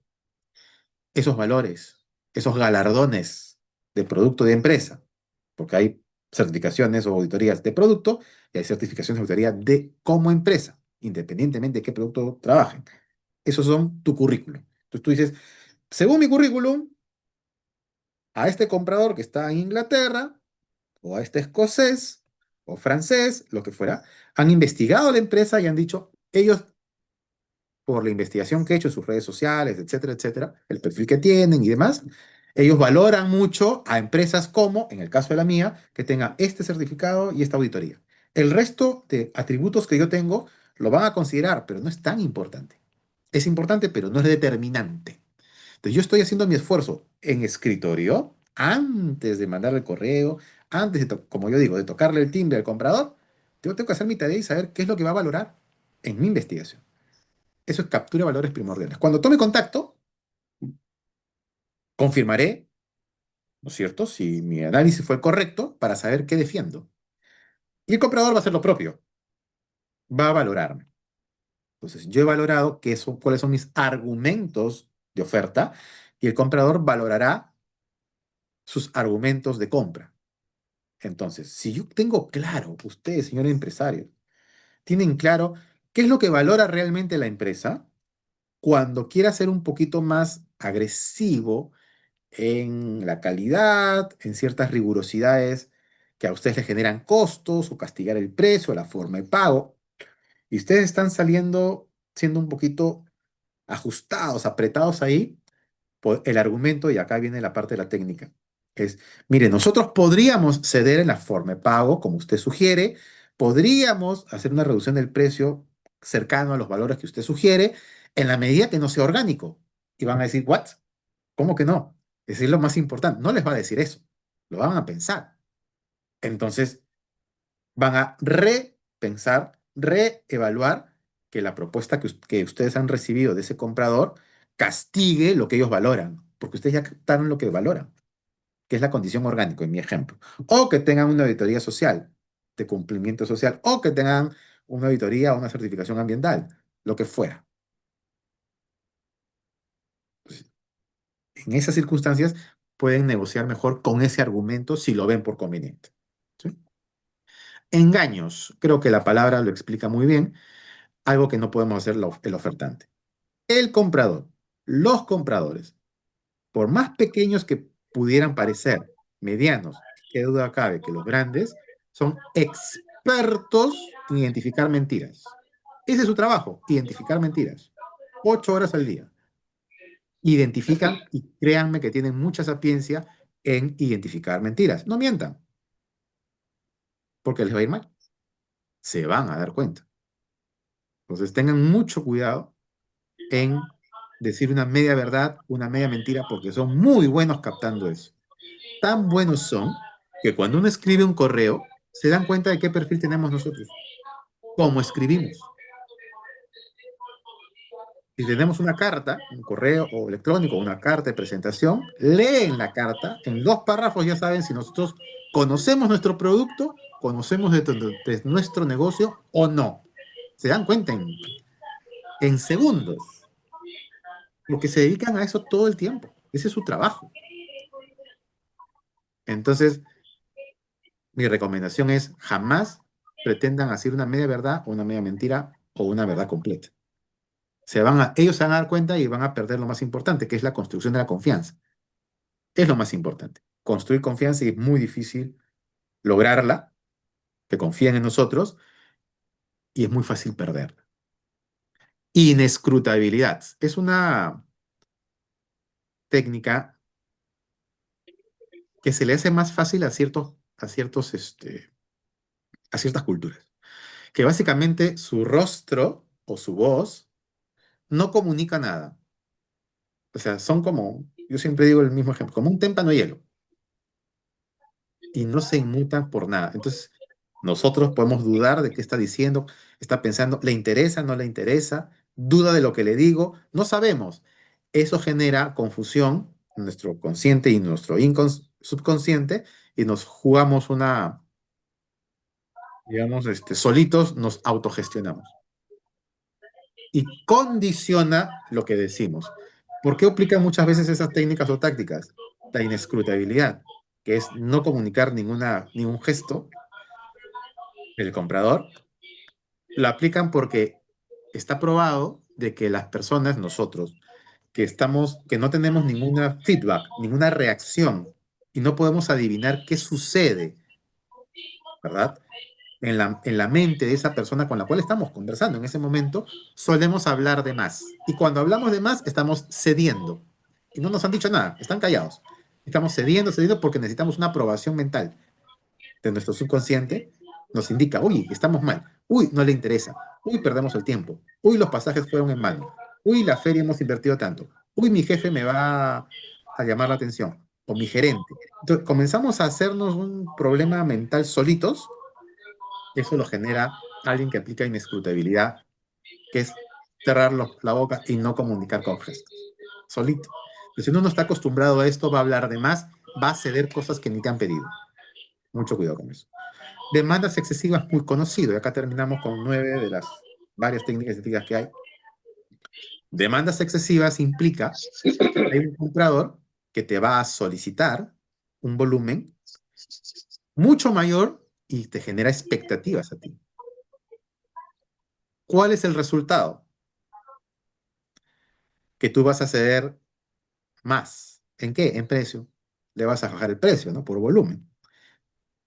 esos valores, esos galardones de producto de empresa, porque hay certificaciones o auditorías de producto y hay certificaciones de auditoría de como empresa, independientemente de qué producto trabajen. Esos son tu currículum. Entonces tú dices, según mi currículum, a este comprador que está en Inglaterra, o a este escocés, o francés, lo que fuera, han investigado la empresa y han dicho, ellos, por la investigación que he hecho en sus redes sociales, etcétera, etcétera, el perfil que tienen y demás, ellos valoran mucho a empresas como, en el caso de la mía, que tenga este certificado y esta auditoría. El resto de atributos que yo tengo lo van a considerar, pero no es tan importante. Es importante, pero no es determinante. Entonces yo estoy haciendo mi esfuerzo en escritorio antes de mandar el correo, antes de, como yo digo, de tocarle el timbre al comprador. Yo tengo que hacer mi tarea y saber qué es lo que va a valorar en mi investigación. Eso es captura de valores primordiales. Cuando tome contacto, confirmaré, ¿no es cierto?, si mi análisis fue el correcto para saber qué defiendo. Y el comprador va a hacer lo propio, va a valorarme. Entonces, yo he valorado cuáles son mis argumentos de oferta y el comprador valorará sus argumentos de compra. Entonces, si yo tengo claro, ustedes, señores empresarios, tienen claro qué es lo que valora realmente la empresa, cuando quiera ser un poquito más agresivo en la calidad, en ciertas rigurosidades que a ustedes les generan costos o castigar el precio, la forma de pago, y ustedes están saliendo siendo un poquito ajustados, apretados ahí, el argumento, y acá viene la parte de la técnica, es, mire, nosotros podríamos ceder en la forma de pago, como usted sugiere, podríamos hacer una reducción del precio cercano a los valores que usted sugiere, en la medida que no sea orgánico. Y van a decir, ¿what? ¿Cómo que no? Es decir, lo más importante, no les va a decir eso, lo van a pensar. Entonces, van a repensar, reevaluar que la propuesta que ustedes han recibido de ese comprador castigue lo que ellos valoran, porque ustedes ya captaron lo que valoran, que es la condición orgánica, en mi ejemplo. O que tengan una auditoría social, de cumplimiento social, o que tengan una auditoría o una certificación ambiental, lo que fuera. Pues, en esas circunstancias pueden negociar mejor con ese argumento si lo ven por conveniente. ¿Sí? Engaños, creo que la palabra lo explica muy bien, algo que no podemos hacer el ofertante. El comprador, los compradores, por más pequeños que pudieran parecer, medianos, qué duda cabe que los grandes, son expertos en identificar mentiras. Ese es su trabajo, identificar mentiras. 8 horas al día. Identifican y créanme que tienen mucha sapiencia en identificar mentiras. No mientan, porque les va a ir mal. Se van a dar cuenta. Entonces tengan mucho cuidado en decir una media verdad, una media mentira, porque son muy buenos captando eso. Tan buenos son que cuando uno escribe un correo, se dan cuenta de qué perfil tenemos nosotros, cómo escribimos. Si tenemos una carta, un correo o electrónico, una carta de presentación, leen la carta, en 2 párrafos ya saben si nosotros conocemos nuestro producto, conocemos de nuestro negocio o no. Se dan cuenta en segundos, porque se dedican a eso todo el tiempo. Ese es su trabajo. Entonces, mi recomendación es jamás pretendan hacer una media verdad o una media mentira o una verdad completa. Ellos se van a dar cuenta y van a perder lo más importante, que es la construcción de la confianza. Es lo más importante. Construir confianza y es muy difícil lograrla, que confíen en nosotros, y es muy fácil perderla. Inescrutabilidad. Es una técnica que se le hace más fácil a ciertas culturas. Que básicamente su rostro o su voz no comunica nada. O sea, son como, yo siempre digo el mismo ejemplo, como un témpano de hielo y no se inmutan por nada. Entonces, nosotros podemos dudar de qué está diciendo, está pensando, le interesa, no le interesa, duda de lo que le digo, no sabemos. Eso genera confusión en nuestro consciente y nuestro subconsciente y nos jugamos digamos, solitos nos autogestionamos y condiciona lo que decimos. ¿Por qué aplican muchas veces esas técnicas o tácticas? La inescrutabilidad, que es no comunicar ningún gesto del comprador, lo aplican porque está probado de que las personas, nosotros, que no tenemos ninguna feedback, ninguna reacción y no podemos adivinar qué sucede, ¿verdad? En la mente de esa persona con la cual estamos conversando en ese momento, solemos hablar de más. Y cuando hablamos de más, estamos cediendo. Y no nos han dicho nada, están callados. Estamos cediendo porque necesitamos una aprobación mental de nuestro subconsciente. Nos indica, uy, estamos mal. Uy, no le interesa. Uy, perdemos el tiempo. Uy, los pasajes fueron en vano. Uy, la feria hemos invertido tanto. Uy, mi jefe me va a llamar la atención. O mi gerente. Entonces, comenzamos a hacernos un problema mental solitos. Eso lo genera alguien que aplica inescrutabilidad, que es cerrar la boca y no comunicar con gestos. Solito. Pero si uno no está acostumbrado a esto, va a hablar de más, va a ceder cosas que ni te han pedido. Mucho cuidado con eso. Demandas excesivas, muy conocido. Y acá terminamos con 9 de las varias técnicas éticas que hay. Demandas excesivas implica que hay un comprador que te va a solicitar un volumen mucho mayor y te genera expectativas a ti. ¿Cuál es el resultado? Que tú vas a ceder más. ¿En qué? En precio. Le vas a bajar el precio, ¿no? Por volumen,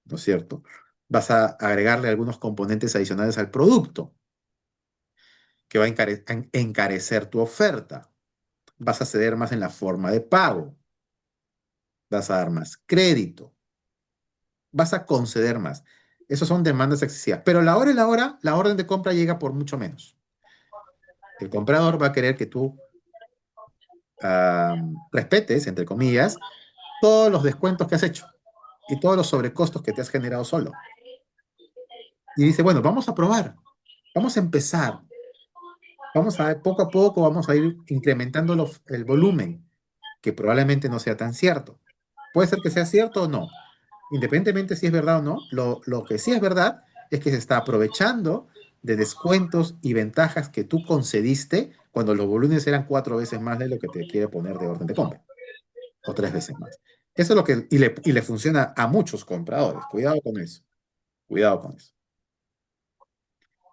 ¿no es cierto? Vas a agregarle algunos componentes adicionales al producto que va a encarecer tu oferta. Vas a ceder más en la forma de pago. Vas a dar más crédito. Vas a conceder más. Esas son demandas excesivas. Pero la hora y la hora, la orden de compra llega por mucho menos. El comprador va a querer que tú respetes, entre comillas, todos los descuentos que has hecho y todos los sobrecostos que te has generado solo. Y dice, bueno, vamos a probar, vamos a empezar, vamos a ver poco a poco, vamos a ir incrementando el volumen, que probablemente no sea tan cierto. Puede ser que sea cierto o no. Independientemente si es verdad o no, lo que sí es verdad es que se está aprovechando de descuentos y ventajas que tú concediste cuando los volúmenes eran 4 veces más de lo que te quiere poner de orden de compra, o 3 veces más. Eso es lo que, y le funciona a muchos compradores. Cuidado con eso. Cuidado con eso.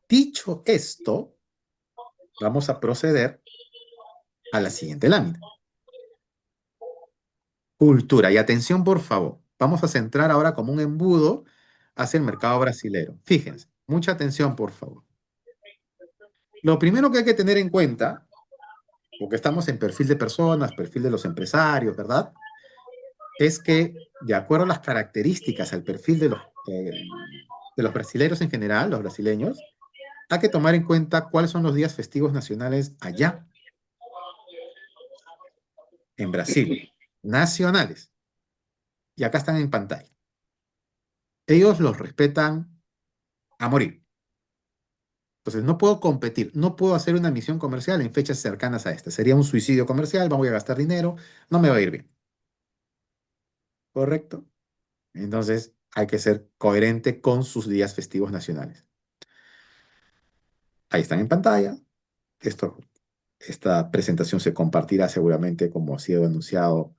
Dicho esto, vamos a proceder a la siguiente lámina. Cultura. Y atención, por favor. Vamos a centrar ahora como un embudo hacia el mercado brasilero. Fíjense, mucha atención, por favor. Lo primero que hay que tener en cuenta, porque estamos en perfil de personas, perfil de los empresarios, ¿verdad? Es que, de acuerdo a las características, al perfil de los brasileños en general, los brasileños, hay que tomar en cuenta cuáles son los días festivos nacionales allá, en Brasil. Nacionales. Y acá están en pantalla. Ellos los respetan a morir. Entonces, no puedo competir, no puedo hacer una misión comercial en fechas cercanas a esta. Sería un suicidio comercial, voy a gastar dinero, no me va a ir bien. ¿Correcto? Entonces, hay que ser coherente con sus días festivos nacionales. Ahí están en pantalla. Esto, esta presentación se compartirá seguramente, como ha sido anunciado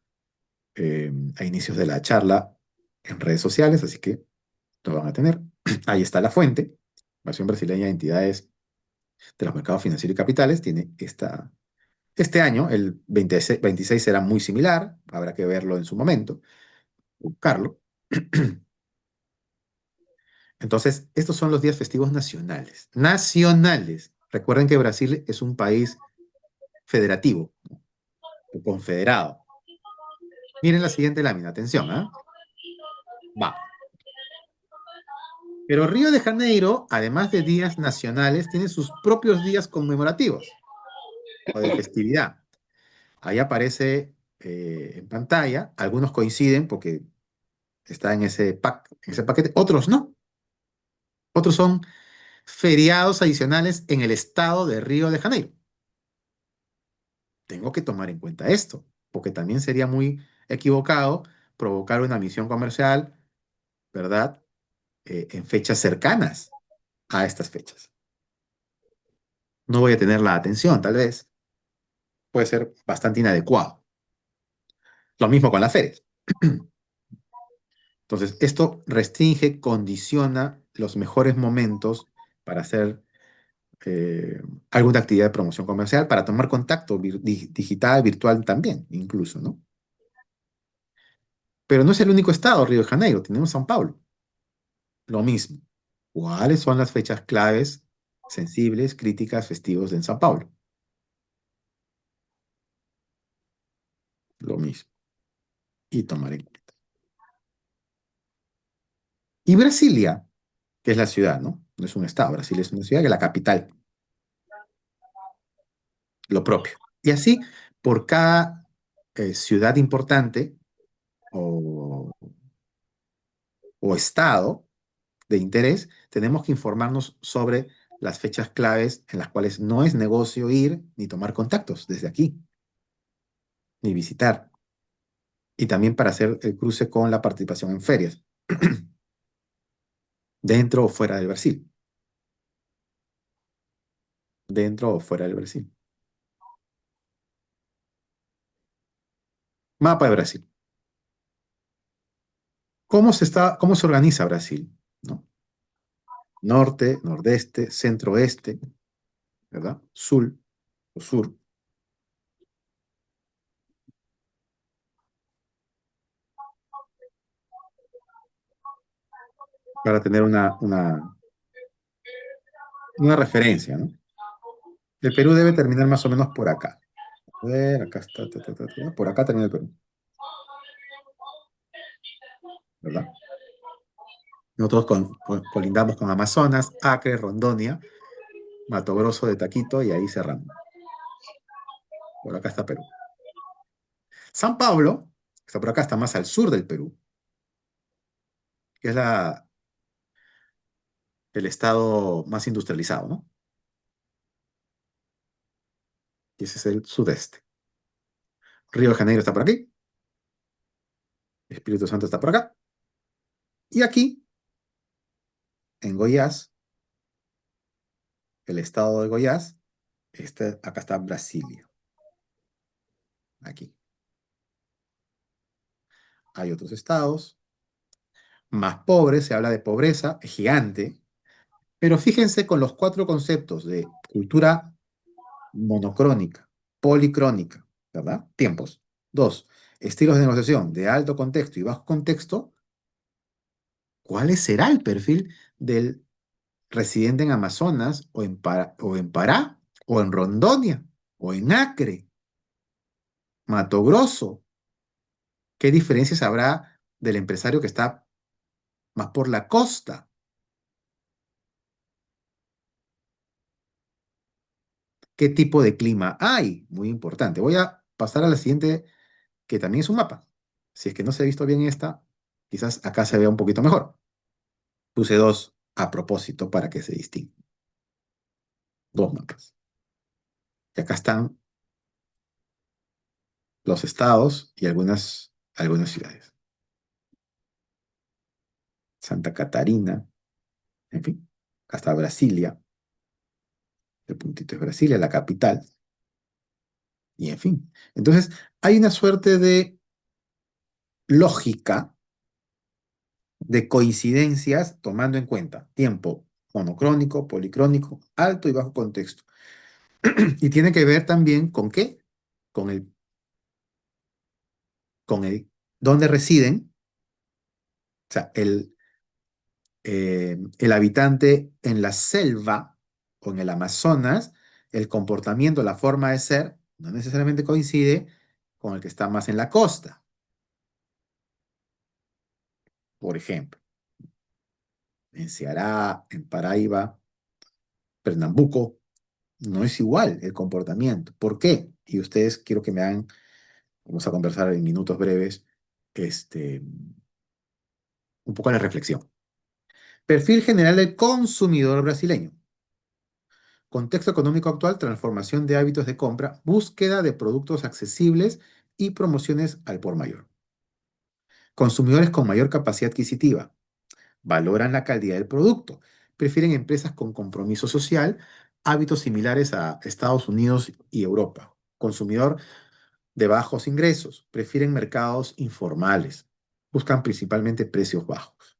a inicios de la charla, en redes sociales, así que lo van a tener. Ahí está la fuente. La Asociación Brasileña de Entidades de los Mercados Financieros y Capitales tiene este año, el 26 será muy similar, habrá que verlo en su momento, buscarlo. Entonces, estos son los días festivos nacionales. Nacionales. Recuerden que Brasil es un país federativo, o confederado. Miren la siguiente lámina, atención, ¿ah? Va. Pero Río de Janeiro, además de días nacionales, tiene sus propios días conmemorativos o de festividad. Ahí aparece en pantalla, algunos coinciden porque está en en ese paquete, otros no. Otros son feriados adicionales en el estado de Río de Janeiro. Tengo que tomar en cuenta esto, porque también sería muy equivocado provocar una misión comercial, ¿verdad? En fechas cercanas a estas fechas. No voy a tener la atención, tal vez. Puede ser bastante inadecuado. Lo mismo con las ferias. Entonces, esto restringe, condiciona los mejores momentos para hacer eh, alguna actividad de promoción comercial, para tomar contacto digital, virtual también, incluso, ¿no? Pero no es el único estado, Río de Janeiro, tenemos São Paulo, lo mismo. ¿Cuáles son las fechas claves, sensibles, críticas, festivos en São Paulo? Lo mismo. Y tomar en cuenta. Y Brasilia, que es la ciudad, ¿no? No es un estado, Brasilia es una ciudad que es la capital, lo propio. Y así, por cada ciudad importante o, o estado de interés, tenemos que informarnos sobre las fechas claves en las cuales no es negocio ir ni tomar contactos desde aquí, ni visitar. Y también para hacer el cruce con la participación en ferias, dentro o fuera del Brasil, dentro o fuera del Brasil. Mapa de Brasil. Cómo se organiza Brasil? ¿No? Norte, nordeste, centro-oeste, ¿verdad? Sur o sur, para tener una referencia, ¿no? El Perú debe terminar más o menos por acá. A ver, acá está, por acá termina el Perú, ¿verdad? Nosotros colindamos con Amazonas, Acre, Rondonia, Mato Grosso de Taquito y ahí cerramos. Por acá está Perú. San Pablo, que está por acá, está más al sur del Perú, que es el estado más industrializado, ¿no? Y ese es el sudeste. Río de Janeiro está por aquí, Espíritu Santo está por acá. Y aquí, en Goiás, el estado de Goiás, acá está Brasilia, aquí. Hay otros estados más pobres, se habla de pobreza gigante, pero fíjense con los cuatro conceptos de cultura monocrónica, policrónica, ¿verdad? Tiempos. Dos, estilos de negociación de alto contexto y bajo contexto. ¿Cuál será el perfil del residente en Amazonas o en Pará o en Rondonia o en Acre, Mato Grosso? ¿Qué diferencias habrá del empresario que está más por la costa? ¿Qué tipo de clima hay? Muy importante. Voy a pasar a la siguiente, que también es un mapa. Si es que no se ha visto bien esta, quizás acá se vea un poquito mejor. Puse dos a propósito para que se distingan. Dos mapas. Y acá están los estados y algunas ciudades. Santa Catarina, en fin. Acá está Brasilia. El puntito es Brasilia, la capital. Y en fin. Entonces, hay una suerte de lógica de coincidencias tomando en cuenta tiempo monocrónico, policrónico, alto y bajo contexto. Y tiene que ver también con qué, con el dónde residen, o sea, el habitante en la selva o en el Amazonas, el comportamiento, la forma de ser, no necesariamente coincide con el que está más en la costa. Por ejemplo, en Ceará, en Paraíba, Pernambuco, no es igual el comportamiento. ¿Por qué? Y ustedes quiero que me hagan, vamos a conversar en minutos breves, este, un poco la reflexión. Perfil general del consumidor brasileño. Contexto económico actual, transformación de hábitos de compra, búsqueda de productos accesibles y promociones al por mayor. Consumidores con mayor capacidad adquisitiva. Valoran la calidad del producto. Prefieren empresas con compromiso social, hábitos similares a Estados Unidos y Europa. Consumidor de bajos ingresos. Prefieren mercados informales. Buscan principalmente precios bajos.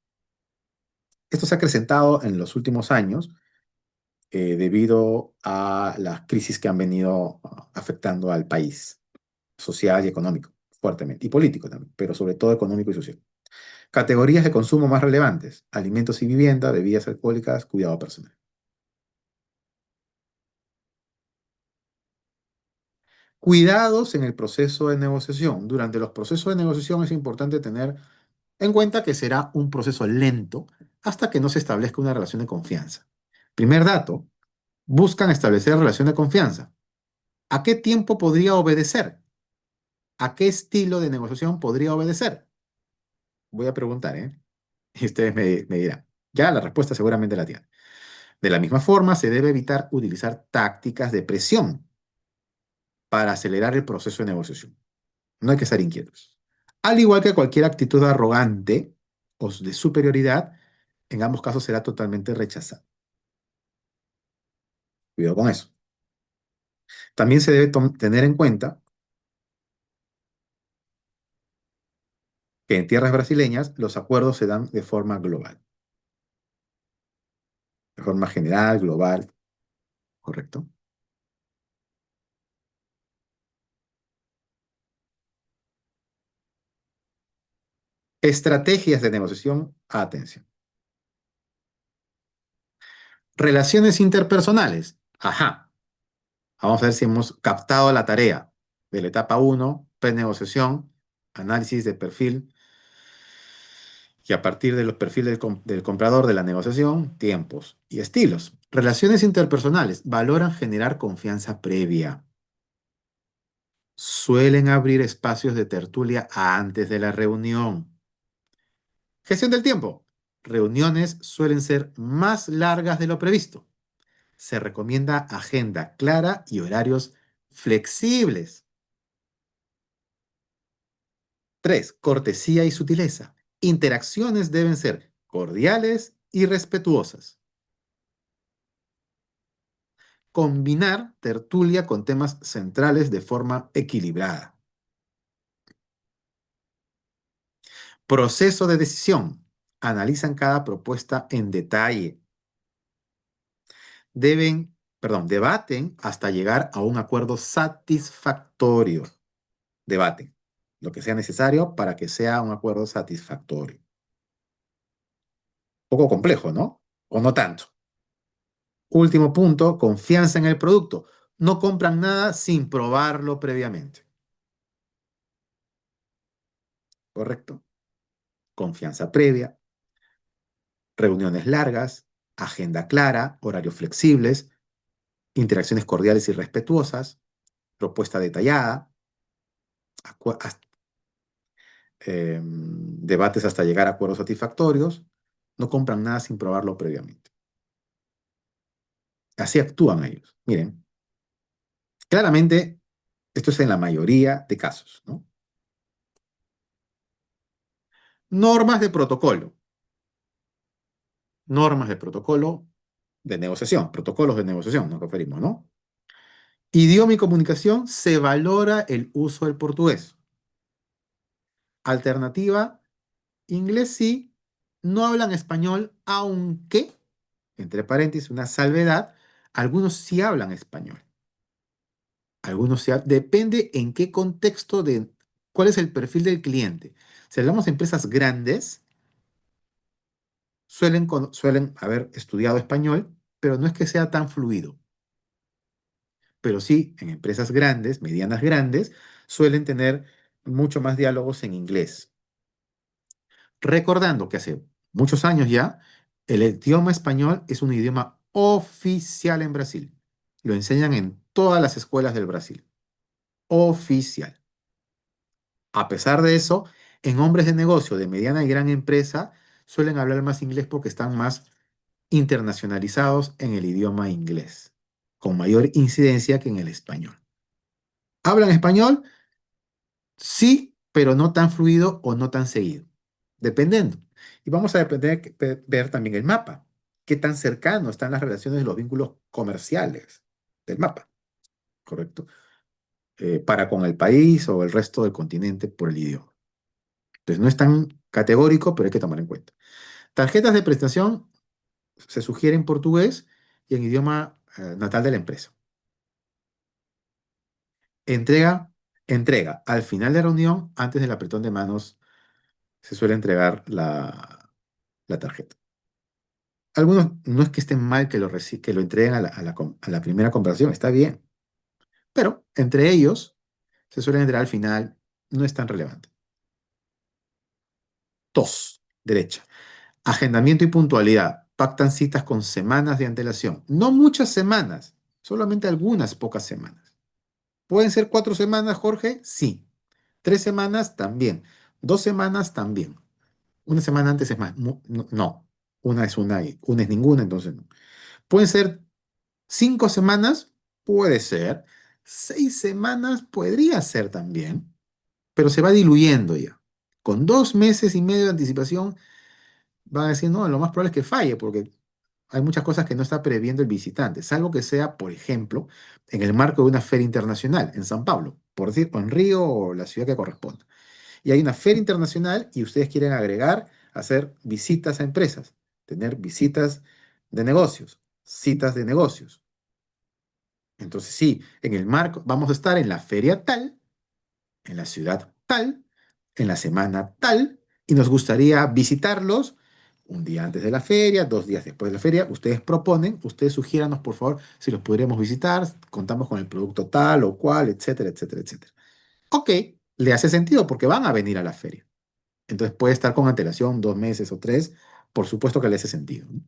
Esto se ha acrecentado en los últimos años debido a las crisis que han venido afectando al país, social y económico, fuertemente, y político también, pero sobre todo económico y social. Categorías de consumo más relevantes: alimentos y vivienda, bebidas alcohólicas, cuidado personal. Cuidados en el proceso de negociación. Durante los procesos de negociación es importante tener en cuenta que será un proceso lento hasta que no se establezca una relación de confianza. Primer dato, buscan establecer relación de confianza. ¿A qué tiempo podría obedecer? ¿A qué estilo de negociación podría obedecer? Voy a preguntar, ¿eh? Y ustedes me dirán. Ya la respuesta seguramente la tienen. De la misma forma, se debe evitar utilizar tácticas de presión para acelerar el proceso de negociación. No hay que estar inquietos. Al igual que cualquier actitud arrogante o de superioridad, en ambos casos será totalmente rechazada. Cuidado con eso. También se debe tener en cuenta que en tierras brasileñas los acuerdos se dan de forma global, de forma general, global, ¿correcto? Estrategias de negociación, atención. Relaciones interpersonales. Ajá. Vamos a ver si hemos captado la tarea de la etapa uno, pre-negociación, análisis de perfil, y a partir de los perfiles del comprador de la negociación, tiempos y estilos. Relaciones interpersonales. Valoran generar confianza previa. Suelen abrir espacios de tertulia antes de la reunión. Gestión del tiempo. Reuniones suelen ser más largas de lo previsto. Se recomienda agenda clara y horarios flexibles. 3. Cortesía y sutileza. Interacciones deben ser cordiales y respetuosas. Combinar tertulia con temas centrales de forma equilibrada. Proceso de decisión. Analizan cada propuesta en detalle. Debaten hasta llegar a un acuerdo satisfactorio. Debaten lo que sea necesario para que sea un acuerdo satisfactorio. Poco complejo, ¿no? O no tanto. Último punto, confianza en el producto. No compran nada sin probarlo previamente. ¿Correcto? Confianza previa, reuniones largas, agenda clara, horarios flexibles, interacciones cordiales y respetuosas, propuesta detallada, debates hasta llegar a acuerdos satisfactorios, No compran nada sin probarlo previamente. Así actúan ellos. Miren, claramente esto es en la mayoría de casos, ¿no? Normas de protocolo. Normas de protocolo de negociación. Protocolos de negociación nos referimos, ¿no? Idioma y comunicación, se valora el uso del portugués. Alternativa, inglés sí, no hablan español, aunque, entre paréntesis, una salvedad, algunos sí hablan español. Algunos sí, depende en qué contexto de cuál es el perfil del cliente. Si hablamos de empresas grandes, suelen haber estudiado español, pero no es que sea tan fluido. Pero sí, en empresas grandes, medianas grandes, suelen tener mucho más diálogos en inglés. Recordando que hace muchos años ya, el idioma español es un idioma oficial en Brasil. Lo enseñan en todas las escuelas del Brasil. Oficial. A pesar de eso, en hombres de negocio de mediana y gran empresa suelen hablar más inglés porque están más internacionalizados en el idioma inglés, con mayor incidencia que en el español. ¿Hablan español? Sí, pero no tan fluido o no tan seguido, dependiendo. Y vamos a ver también el mapa, qué tan cercano están las relaciones de los vínculos comerciales del mapa, ¿correcto? Para con el país o el resto del continente por el idioma. Entonces no es tan categórico, pero hay que tomar en cuenta. Tarjetas de prestación se sugiere en portugués y en idioma natal de la empresa. Entrega, entrega. Al final de la reunión, antes del apretón de manos, se suele entregar la tarjeta. Algunos no es que estén mal que lo entreguen a la primera conversación, está bien, pero entre ellos se suelen entregar al final, no es tan relevante. Dos, derecha. Agendamiento y puntualidad. Pactan citas con semanas de antelación. No muchas semanas, solamente algunas pocas semanas. ¿Pueden ser 4 semanas, Jorge? Sí. 3 semanas también. 2 semanas también. Una semana antes es más. No, no. Una es una y una es ninguna, entonces no. Pueden ser 5 semanas, puede ser. 6 semanas podría ser también, pero se va diluyendo ya. Con 2 meses y medio de anticipación, van a decir, no, lo más probable es que falle, porque hay muchas cosas que no está previendo el visitante, salvo que sea, por ejemplo, en el marco de una feria internacional en San Pablo, por decir, o en Río o la ciudad que corresponda. Y hay una feria internacional y ustedes quieren agregar, hacer visitas a empresas, tener visitas de negocios, citas de negocios. Entonces, sí, en el marco, vamos a estar en la feria tal, en la ciudad tal, en la semana tal, y nos gustaría visitarlos un día antes de la feria, 2 días después de la feria. Ustedes proponen, ustedes sugiéranos, por favor, si los podríamos visitar, contamos con el producto tal o cual, etcétera, etcétera, etcétera. Ok, le hace sentido porque van a venir a la feria. Entonces puede estar con antelación 2 meses o 3, por supuesto que le hace sentido, ¿no?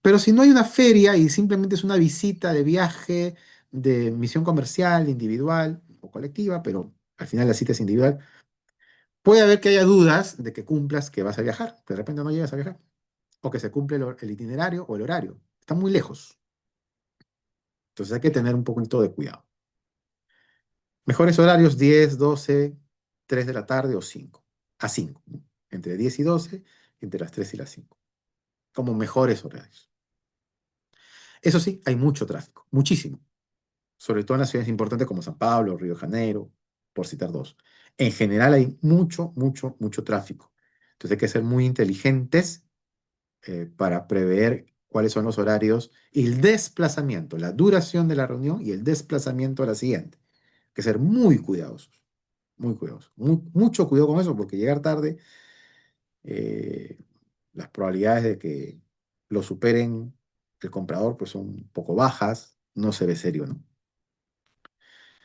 Pero si no hay una feria y simplemente es una visita de viaje, de misión comercial, individual o colectiva, pero al final la cita es individual, puede haber que haya dudas de que cumplas que vas a viajar. De repente no llegas a viajar. O que se cumple el itinerario o el horario. Están muy lejos. Entonces hay que tener un poquito de cuidado. Mejores horarios 10, 12, 3 de la tarde o 5. A 5, ¿no? Entre 10 y 12, entre las 3 y las 5. Como mejores horarios. Eso sí, hay mucho tráfico. Muchísimo. Sobre todo en las ciudades importantes como San Pablo, Río de Janeiro, por citar dos. En general hay mucho, mucho, mucho tráfico. Entonces hay que ser muy inteligentes para prever cuáles son los horarios y el desplazamiento, la duración de la reunión y el desplazamiento a la siguiente. Hay que ser muy cuidadosos, muy cuidadosos. Mucho cuidado con eso porque llegar tarde, eh, las probabilidades de que lo superen el comprador pues son un poco bajas, no se ve serio, ¿no?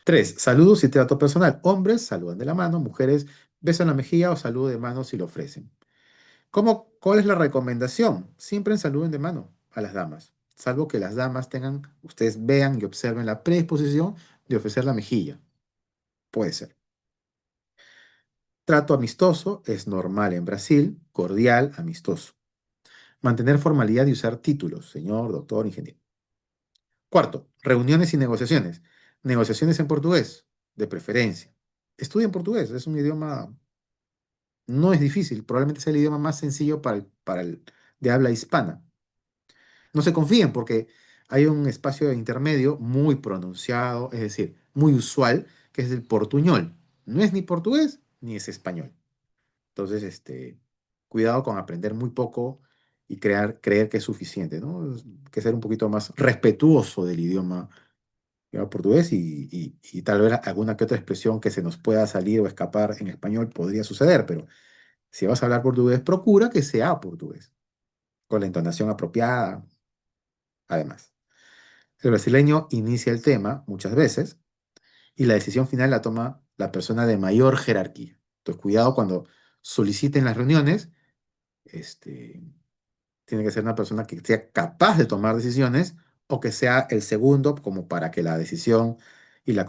Tres, saludos y trato personal. Hombres saludan de la mano, mujeres besan la mejilla o saludo de mano si lo ofrecen. ¿Cuál es la recomendación? Siempre saluden de mano a las damas, salvo que las damas ustedes vean y observen la predisposición de ofrecer la mejilla. Puede ser. Trato amistoso es normal en Brasil, cordial, amistoso. Mantener formalidad y usar títulos, señor, doctor, ingeniero. Cuarto, reuniones y negociaciones. Negociaciones en portugués, de preferencia. Estudien portugués, es un idioma, no es difícil, probablemente sea el idioma más sencillo para el de habla hispana. No se confíen porque hay un espacio intermedio muy pronunciado, es decir, muy usual, que es el portuñol. No es ni portugués ni es español. Entonces, cuidado con aprender muy poco y creer que es suficiente, ¿no? Hay que ser un poquito más respetuoso del idioma portugués y tal vez alguna que otra expresión que se nos pueda salir o escapar en español podría suceder, pero si vas a hablar portugués, procura que sea portugués, con la entonación apropiada, además. El brasileño inicia el tema muchas veces y la decisión final la toma la persona de mayor jerarquía. Entonces, cuidado cuando soliciten las reuniones, este, tiene que ser una persona que sea capaz de tomar decisiones o que sea el segundo como para que la decisión y la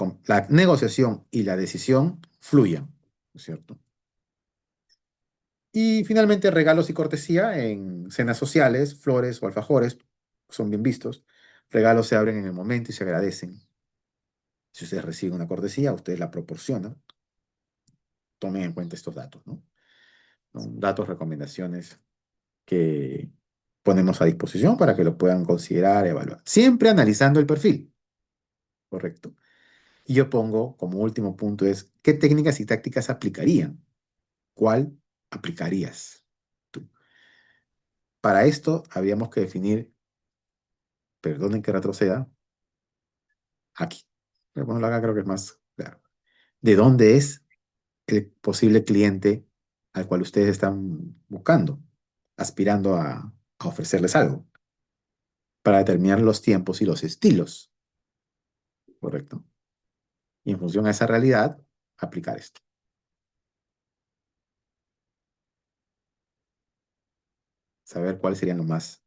negociación y la decisión fluyan, ¿no es cierto? Y finalmente, regalos y cortesía en cenas sociales, flores o alfajores son bien vistos. Regalos se abren en el momento y se agradecen. Si ustedes reciben una cortesía, ustedes la proporcionan. Tomen en cuenta estos datos, ¿no? Son datos, recomendaciones que ponemos a disposición para que lo puedan considerar, evaluar. Siempre analizando el perfil, ¿correcto? Y yo pongo como último punto es, ¿qué técnicas y tácticas aplicarían? ¿Cuál aplicarías tú? Para esto habríamos que definir, perdonen que retroceda, aquí. Voy a ponerlo acá, creo que es más claro. ¿De dónde es el posible cliente al cual ustedes están buscando, aspirando a ofrecerles algo, para determinar los tiempos y los estilos, ¿correcto? Y en función a esa realidad, aplicar esto. Saber cuáles serían los más,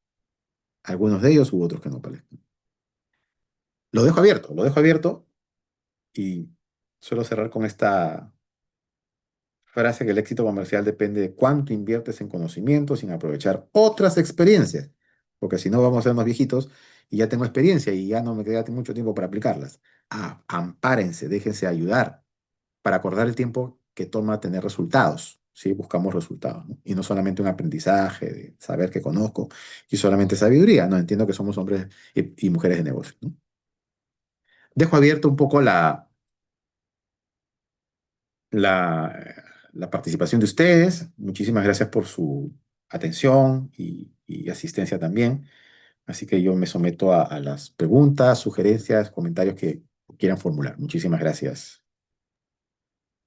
algunos de ellos u otros que no aparezcan. Lo dejo abierto y suelo cerrar con esta frase que el éxito comercial depende de cuánto inviertes en conocimiento sin aprovechar otras experiencias, porque si no vamos a ser más viejitos y ya tengo experiencia y ya no me queda mucho tiempo para aplicarlas. Ah, ampárense, déjense ayudar para acordar el tiempo que toma tener resultados. ¿Sí? Buscamos resultados, ¿no? Y no solamente un aprendizaje de saber que conozco y solamente sabiduría, no entiendo que somos hombres y mujeres de negocio, ¿no? Dejo abierto un poco la participación de ustedes. Muchísimas gracias por su atención y asistencia también. Así que yo me someto a las preguntas, sugerencias, comentarios que quieran formular. Muchísimas gracias.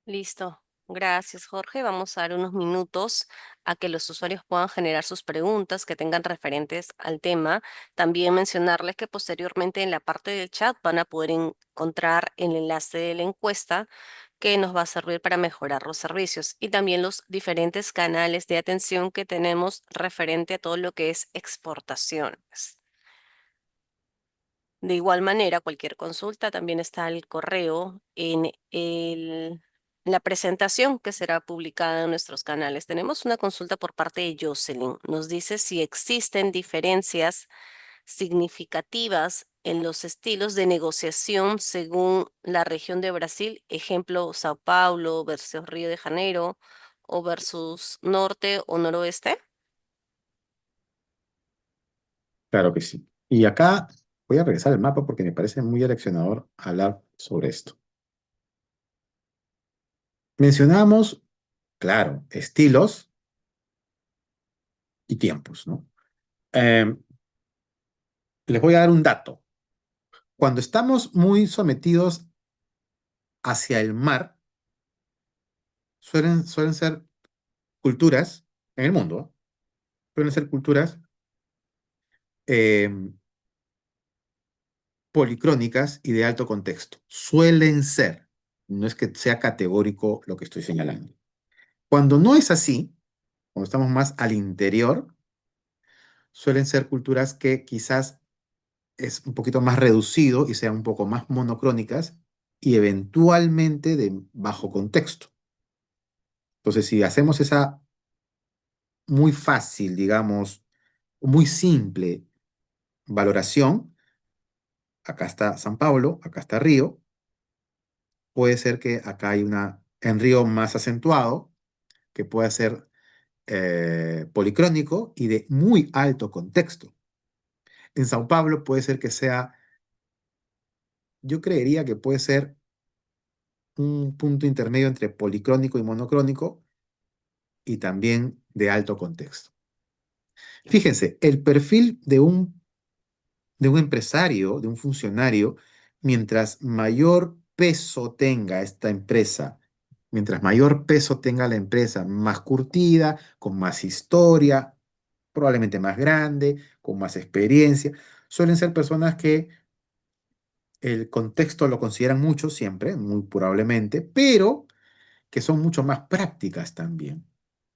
Listo. Gracias, Jorge. Vamos a dar unos minutos a que los usuarios puedan generar sus preguntas que tengan referentes al tema. También mencionarles que posteriormente en la parte del chat van a poder encontrar el enlace de la encuesta que nos va a servir para mejorar los servicios y también los diferentes canales de atención que tenemos referente a todo lo que es exportaciones. De igual manera, cualquier consulta también está el correo en la presentación que será publicada en nuestros canales. Tenemos una consulta por parte de Jocelyn. Nos dice si existen diferencias significativas en los estilos de negociación según la región de Brasil, ejemplo, Sao Paulo versus Río de Janeiro o versus norte o noroeste. Claro que sí. Y acá voy a regresar al mapa porque me parece muy aleccionador hablar sobre esto. Mencionamos, claro, estilos y tiempos, ¿no? Les voy a dar un dato. Cuando estamos muy sometidos hacia el mar, suelen ser culturas, en el mundo, ¿eh? Suelen ser culturas eh, policrónicas y de alto contexto. Suelen ser. No es que sea categórico lo que estoy señalando. Cuando no es así, cuando estamos más al interior, suelen ser culturas que quizás es un poquito más reducido y sean un poco más monocrónicas y eventualmente de bajo contexto. Entonces, si hacemos esa muy fácil, digamos, muy simple valoración, acá está San Pablo, acá está Río, puede ser que acá hay una en Río más acentuado, que puede ser policrónico y de muy alto contexto. En Sao Paulo puede ser que sea, yo creería que puede ser un punto intermedio entre policrónico y monocrónico y también de alto contexto. Fíjense, el perfil de un empresario, de un funcionario, mientras mayor peso tenga esta empresa, mientras mayor peso tenga la empresa, más curtida, con más historia, probablemente más grande, con más experiencia, suelen ser personas que el contexto lo consideran mucho siempre, muy probablemente, pero que son mucho más prácticas también.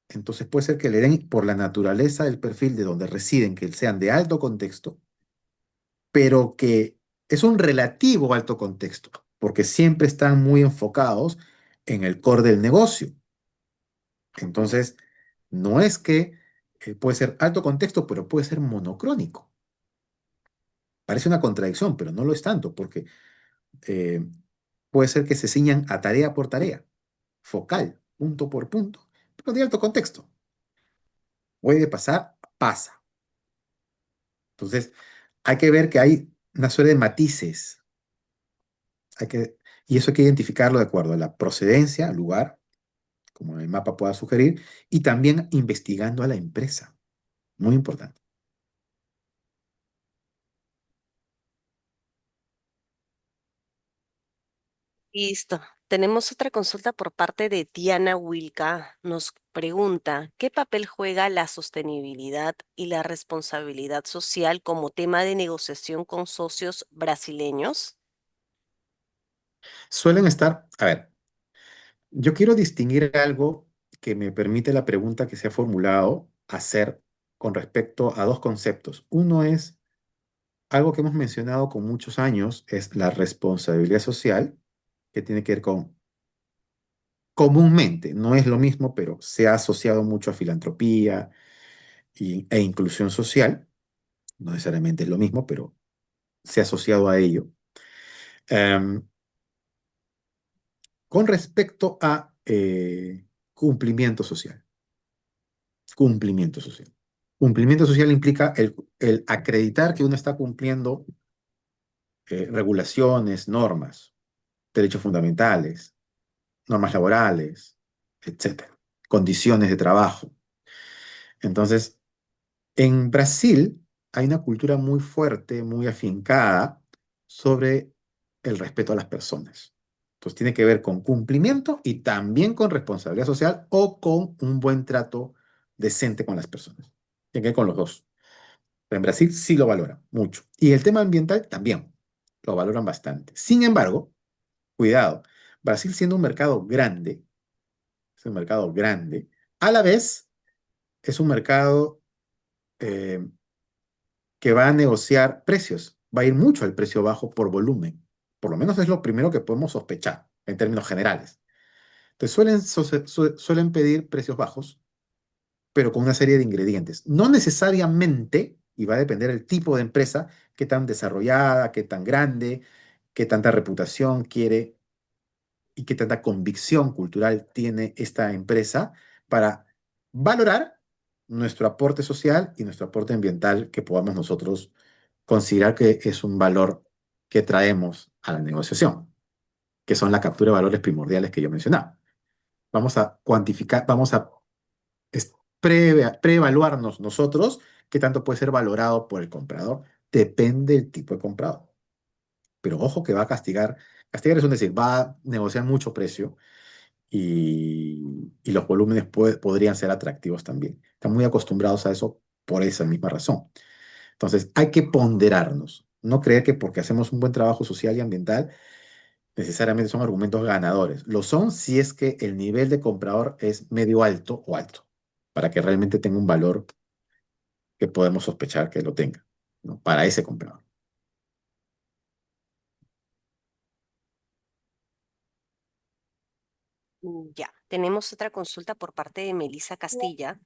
Entonces puede ser que le den por la naturaleza del perfil de donde residen, que sean de alto contexto, pero que es un relativo alto contexto, porque siempre están muy enfocados en el core del negocio. Entonces, no es que puede ser alto contexto, pero puede ser monocrónico. Parece una contradicción, pero no lo es tanto, porque eh, puede ser que se ciñan a tarea por tarea, focal, punto por punto, pero de alto contexto. Puede pasar, pasa. Entonces, hay que ver que hay una serie de matices. Hay que, y eso hay que identificarlo de acuerdo a la procedencia, al lugar, como el mapa pueda sugerir, y también investigando a la empresa. Muy importante. Listo. Tenemos otra consulta por parte de Diana Wilka. Nos pregunta, ¿qué papel juega la sostenibilidad y la responsabilidad social como tema de negociación con socios brasileños? Suelen estar, a ver, yo quiero distinguir algo que me permite la pregunta que se ha formulado hacer con respecto a dos conceptos. Uno es algo que hemos mencionado con muchos años, es la responsabilidad social, que tiene que ver con comúnmente, no es lo mismo, pero se ha asociado mucho a filantropía e inclusión social. No necesariamente es lo mismo, pero se ha asociado a ello. Em, con respecto a cumplimiento social. Cumplimiento social. Cumplimiento social implica el acreditar que uno está cumpliendo regulaciones, normas, derechos fundamentales, normas laborales, etcétera, condiciones de trabajo. Entonces, en Brasil hay una cultura muy fuerte, muy afincada sobre el respeto a las personas. Entonces tiene que ver con cumplimiento y también con responsabilidad social o con un buen trato decente con las personas. Tiene que ver con los dos. Pero en Brasil sí lo valoran mucho. Y el tema ambiental también lo valoran bastante. Sin embargo, cuidado, Brasil siendo un mercado grande, es un mercado grande, a la vez es un mercado eh, que va a negociar precios. Va a ir mucho al precio bajo por volumen. Por lo menos es lo primero que podemos sospechar en términos generales. Entonces suelen pedir precios bajos, pero con una serie de ingredientes. No necesariamente, y va a depender del tipo de empresa, qué tan desarrollada, qué tan grande, qué tanta reputación quiere y qué tanta convicción cultural tiene esta empresa para valorar nuestro aporte social y nuestro aporte ambiental que podamos nosotros considerar que es un valor que traemos a la negociación, que son la captura de valores primordiales que yo mencionaba. Vamos a cuantificar, vamos a preevaluarnos nosotros qué tanto puede ser valorado por el comprador. Depende del tipo de comprador. Pero ojo que va a castigar. Castigar es un decir, va a negociar mucho precio y los volúmenes podrían ser atractivos también. Están muy acostumbrados a eso por esa misma razón. Entonces, hay que ponderarnos. No creer que porque hacemos un buen trabajo social y ambiental, necesariamente son argumentos ganadores. Lo son si es que el nivel de comprador es medio alto o alto, para que realmente tenga un valor que podemos sospechar que lo tenga, ¿no? Para ese comprador. Ya, tenemos otra consulta por parte de Melissa Castilla.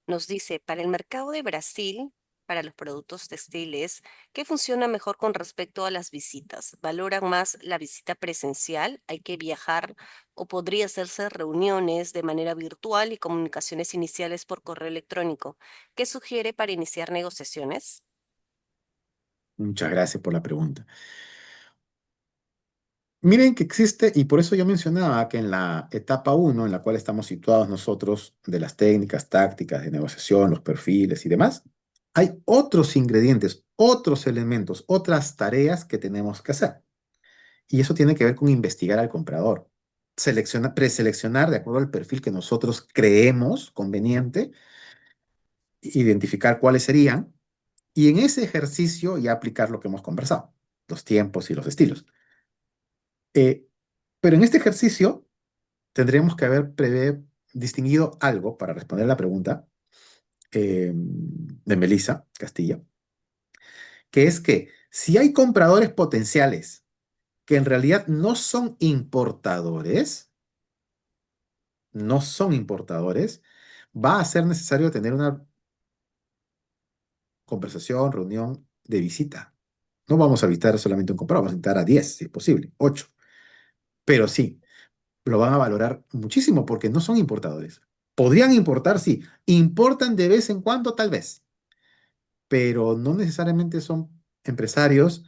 Nos dice, para el mercado de Brasil, para los productos textiles, ¿qué funciona mejor con respecto a las visitas? ¿Valoran más la visita presencial? ¿Hay que viajar o podría hacerse reuniones de manera virtual y comunicaciones iniciales por correo electrónico? ¿Qué sugiere para iniciar negociaciones? Muchas gracias por la pregunta. Miren que existe, y por eso yo mencionaba que en la etapa uno en la cual estamos situados nosotros, de las técnicas, tácticas de negociación, los perfiles y demás, hay otros ingredientes, otros elementos, otras tareas que tenemos que hacer. Y eso tiene que ver con investigar al comprador, preseleccionar de acuerdo al perfil que nosotros creemos conveniente, identificar cuáles serían, y en ese ejercicio ya aplicar lo que hemos conversado, los tiempos y los estilos. Eh, pero en este ejercicio tendríamos que haber distinguido algo para responder la pregunta de Melissa Castilla, que es que si hay compradores potenciales que en realidad no son importadores, va a ser necesario tener una conversación, reunión de visita. No vamos a visitar solamente un comprador, vamos a visitar a 10, si es posible, 8. Pero sí, lo van a valorar muchísimo porque no son importadores. Podrían importar, sí. Importan de vez en cuando, tal vez, pero no necesariamente son empresarios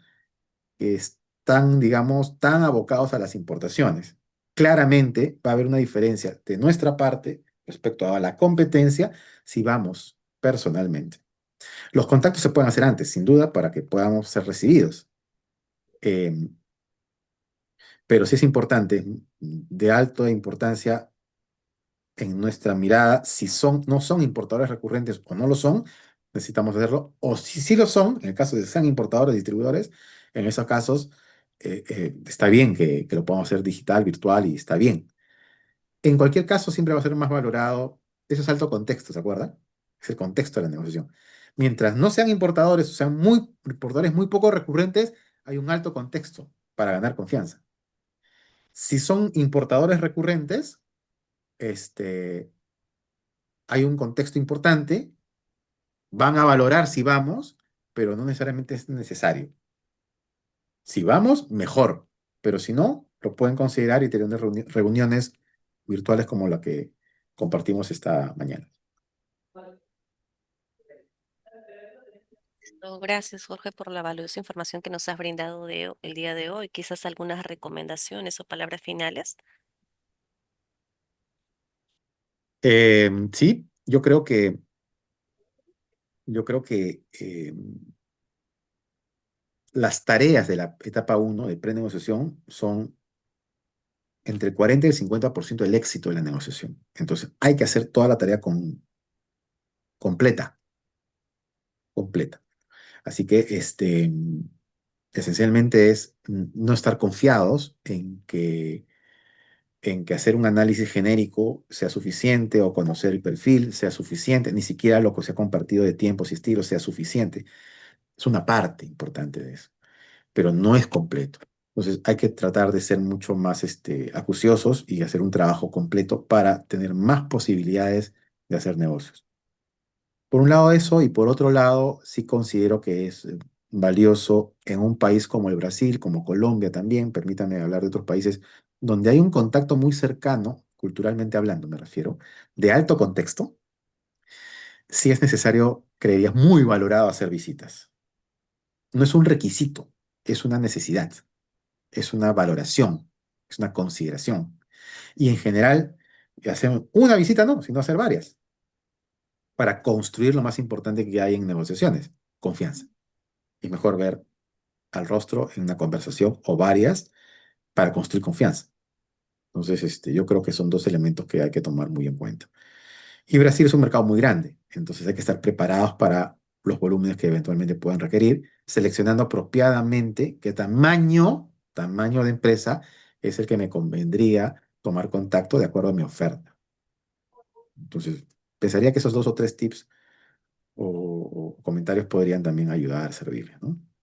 que están, digamos, tan abocados a las importaciones. Claramente va a haber una diferencia de nuestra parte respecto a la competencia si vamos personalmente. Los contactos se pueden hacer antes, sin duda, para que podamos ser recibidos. Eh, pero sí es importante, de alta importancia en nuestra mirada, si no son importadores recurrentes o no lo son, necesitamos hacerlo. O si sí lo son, en el caso de que sean importadores, distribuidores, en esos casos está bien que lo podamos hacer digital, virtual y está bien. En cualquier caso, siempre va a ser más valorado. Eso es alto contexto, ¿se acuerda? Es el contexto de la negociación. Mientras no sean importadores o sean importadores muy poco recurrentes, hay un alto contexto para ganar confianza. Si son importadores recurrentes, este, hay un contexto importante, van a valorar si vamos, pero no necesariamente es necesario. Si vamos, mejor, pero si no, lo pueden considerar y tener reuniones virtuales como la que compartimos esta mañana. Gracias, Jorge, por la valiosa información que nos has brindado el día de hoy. Quizás algunas recomendaciones o palabras finales. Sí, yo creo que las tareas de la etapa uno de prenegociación son entre el 40 y el 50% del éxito de la negociación. Entonces, hay que hacer toda la tarea completa, completa. Así que esencialmente es no estar confiados en que hacer un análisis genérico sea suficiente o conocer el perfil sea suficiente, ni siquiera lo que se ha compartido de tiempos y estilos sea suficiente. Es una parte importante de eso, pero no es completo. Entonces hay que tratar de ser mucho más acuciosos y hacer un trabajo completo para tener más posibilidades de hacer negocios. Por un lado eso, y por otro lado, sí considero que es valioso en un país como el Brasil, como Colombia también, permítame hablar de otros países, donde hay un contacto muy cercano, culturalmente hablando me refiero, de alto contexto, sí es necesario, creería, muy valorado hacer visitas. No es un requisito, es una necesidad, es una valoración, es una consideración. Y en general, hacer una visita no, sino hacer varias, para construir lo más importante que hay en negociaciones, confianza. Y mejor ver al rostro en una conversación o varias para construir confianza. Entonces, yo creo que son dos elementos que hay que tomar muy en cuenta. Y Brasil es un mercado muy grande, entonces hay que estar preparados para los volúmenes que eventualmente puedan requerir, seleccionando apropiadamente qué tamaño de empresa es el que me convendría tomar contacto de acuerdo a mi oferta. Entonces, pensaría que esos dos o tres tips o comentarios podrían también ayudar a servir, ¿no?